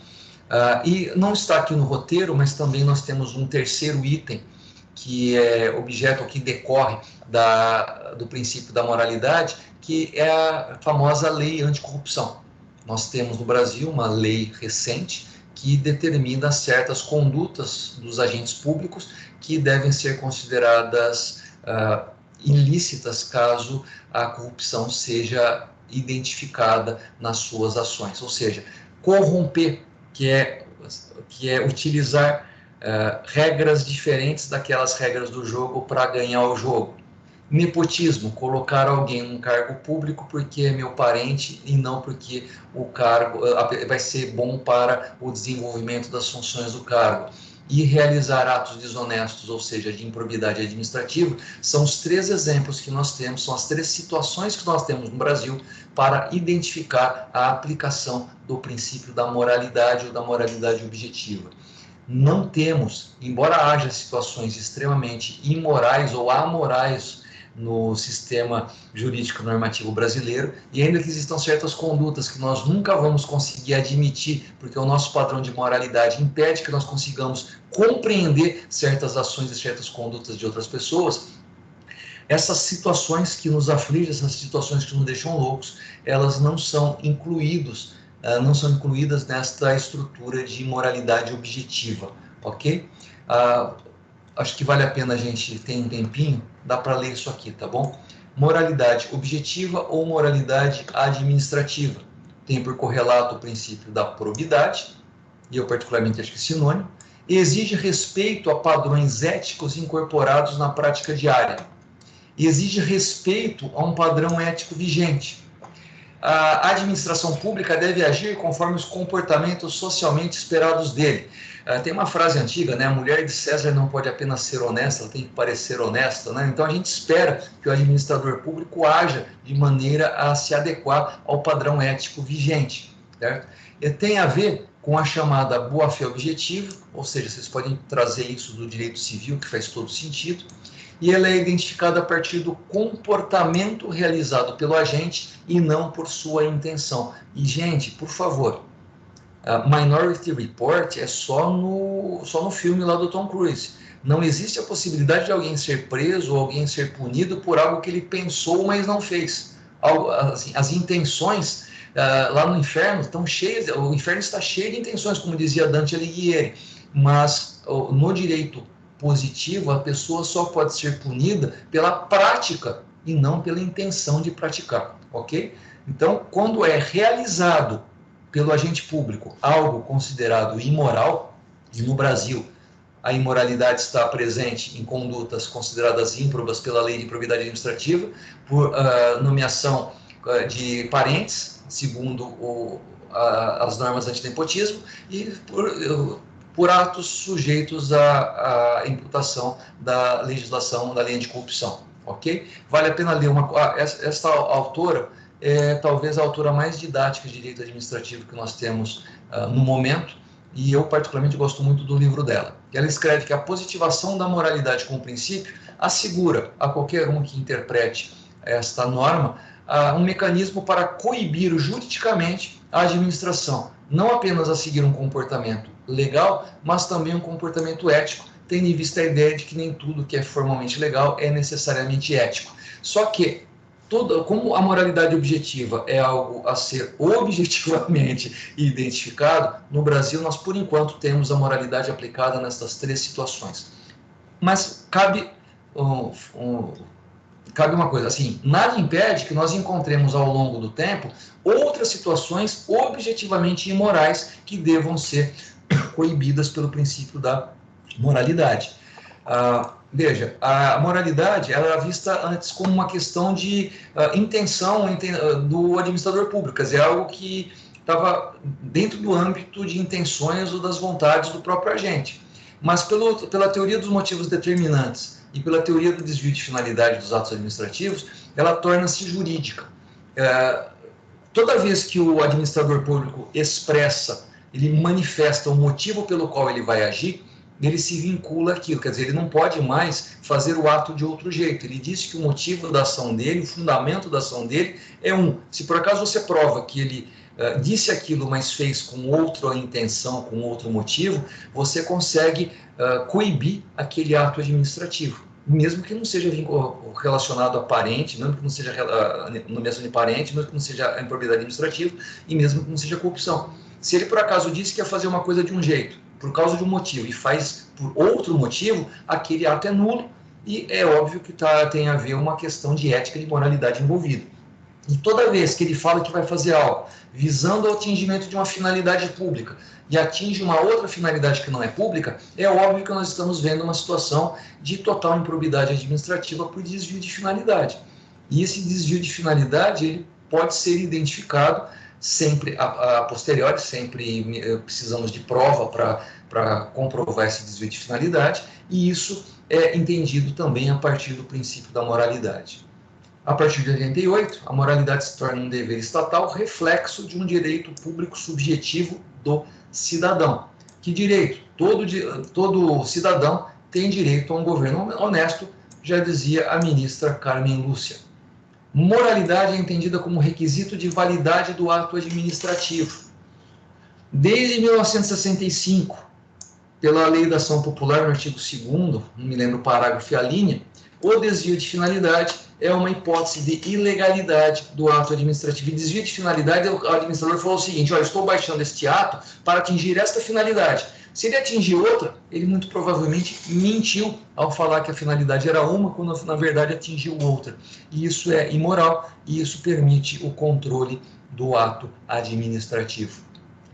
E não está aqui no roteiro, mas também nós temos um terceiro item que é objeto, que decorre do princípio da moralidade, que é a famosa lei anticorrupção. Nós temos no Brasil uma lei recente que determina certas condutas dos agentes públicos que devem ser consideradas ilícitas caso a corrupção seja identificada nas suas ações. Ou seja, corromper, que é utilizar regras diferentes daquelas regras do jogo para ganhar o jogo. Nepotismo, colocar alguém num cargo público porque é meu parente e não porque o cargo vai ser bom para o desenvolvimento das funções do cargo. E realizar atos desonestos, ou seja, de improbidade administrativa, são os 3 exemplos que nós temos, são as 3 situações que nós temos no Brasil para identificar a aplicação do princípio da moralidade ou da moralidade objetiva. Não temos, embora haja situações extremamente imorais ou amorais no sistema jurídico normativo brasileiro, e ainda que existam certas condutas que nós nunca vamos conseguir admitir, porque o nosso padrão de moralidade impede que nós consigamos compreender certas ações e certas condutas de outras pessoas, essas situações que nos afligem, essas situações que nos deixam loucos, elas não são incluídas nesta estrutura de moralidade objetiva, ok? Acho que vale a pena a gente ter um tempinho, dá para ler isso aqui, tá bom? Moralidade objetiva ou moralidade administrativa. Tem por correlato o princípio da probidade, e eu particularmente acho que é sinônimo, e exige respeito a padrões éticos incorporados na prática diária. E exige respeito a um padrão ético vigente. A administração pública deve agir conforme os comportamentos socialmente esperados dele. Tem uma frase antiga, né? A mulher de César não pode apenas ser honesta, ela tem que parecer honesta, né? Então a gente espera que o administrador público haja de maneira a se adequar ao padrão ético vigente, certo? tem a ver com a chamada boa-fé objetiva, ou seja, vocês podem trazer isso do direito civil, que faz todo sentido, e ela é identificada a partir do comportamento realizado pelo agente e não por sua intenção. E, gente, por favor, Minority Report é só no filme lá do Tom Cruise. Não existe a possibilidade de alguém ser preso ou alguém ser punido por algo que ele pensou, mas não fez. Assim, as intenções lá no inferno estão cheias, o inferno está cheio de intenções, como dizia Dante Alighieri, mas no direito positivo, a pessoa só pode ser punida pela prática e não pela intenção de praticar, ok? Então, quando é realizado pelo agente público algo considerado imoral, e no Brasil a imoralidade está presente em condutas consideradas ímprobas pela lei de probidade administrativa, por nomeação de parentes, segundo as normas antinepotismo, e por atos sujeitos à imputação da legislação da lei anticorrupção, ok? Vale a pena ler esta autora é talvez a autora mais didática de direito administrativo que nós temos no momento, e eu particularmente gosto muito do livro dela. Ela escreve que a positivação da moralidade como princípio assegura a qualquer um que interprete esta norma um mecanismo para coibir juridicamente a administração, não apenas a seguir um comportamento legal, mas também um comportamento ético, tendo em vista a ideia de que nem tudo que é formalmente legal é necessariamente ético. Só que como a moralidade objetiva é algo a ser objetivamente identificado, no Brasil nós, por enquanto, temos a moralidade aplicada nessas três situações. Mas cabe uma coisa, assim, nada impede que nós encontremos ao longo do tempo outras situações objetivamente imorais que devam ser coibidas pelo princípio da moralidade. Veja, a moralidade ela era vista antes como uma questão de intenção do administrador público, quer dizer, algo que estava dentro do âmbito de intenções ou das vontades do próprio agente. Mas pela teoria dos motivos determinantes e pela teoria do desvio de finalidade dos atos administrativos, ela torna-se jurídica. Toda vez que o administrador público ele manifesta o motivo pelo qual ele vai agir, ele se vincula àquilo, quer dizer, ele não pode mais fazer o ato de outro jeito. Ele diz que o motivo da ação dele, o fundamento da ação dele é se por acaso você prova que ele disse aquilo, mas fez com outra intenção, com outro motivo, você consegue coibir aquele ato administrativo, mesmo que não seja relacionado a parente, mesmo que não seja nomeação de parente, mesmo que não seja improbidade administrativa e mesmo que não seja corrupção. Se ele por acaso disse que ia fazer uma coisa de um jeito, por causa de um motivo, e faz por outro motivo, aquele ato é nulo, e é óbvio que tem a ver uma questão de ética e de moralidade envolvida. E toda vez que ele fala que vai fazer algo visando o atingimento de uma finalidade pública e atinge uma outra finalidade que não é pública, é óbvio que nós estamos vendo uma situação de total improbidade administrativa por desvio de finalidade. E esse desvio de finalidade ele pode ser identificado sempre a posteriori, sempre precisamos de prova para comprovar esse desvio de finalidade, e isso é entendido também a partir do princípio da moralidade. A partir de 88, a moralidade se torna um dever estatal, reflexo de um direito público subjetivo do cidadão. Que direito? Todo cidadão tem direito a um governo honesto, já dizia a ministra Carmen Lúcia. Moralidade é entendida como requisito de validade do ato administrativo. Desde 1965, pela Lei da Ação Popular, no artigo 2º, não me lembro o parágrafo e a linha, o desvio de finalidade é uma hipótese de ilegalidade do ato administrativo. E desvio de finalidade, o administrador falou o seguinte: olha, estou baixando este ato para atingir esta finalidade. Se ele atingir outra, ele muito provavelmente mentiu ao falar que a finalidade era uma, quando na verdade atingiu outra. E isso é imoral, e isso permite o controle do ato administrativo.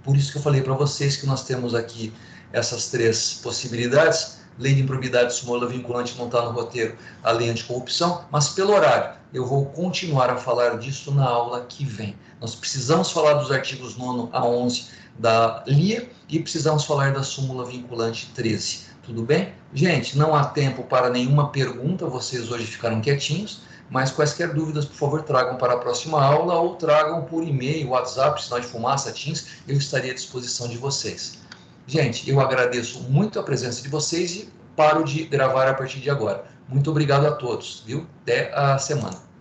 Por isso que eu falei para vocês que nós temos aqui essas três possibilidades. Lei de improbidade, súmula vinculante não está no roteiro, a lei anticorrupção, mas pelo horário, eu vou continuar a falar disso na aula que vem. Nós precisamos falar dos artigos 9 a 11 da LIA e precisamos falar da súmula vinculante 13. Tudo bem? Gente, não há tempo para nenhuma pergunta, vocês hoje ficaram quietinhos, mas quaisquer dúvidas, por favor, tragam para a próxima aula ou tragam por e-mail, WhatsApp, sinal de fumaça, Teams, eu estarei à disposição de vocês. Gente, eu agradeço muito a presença de vocês e paro de gravar a partir de agora. Muito obrigado a todos, viu? Até a semana.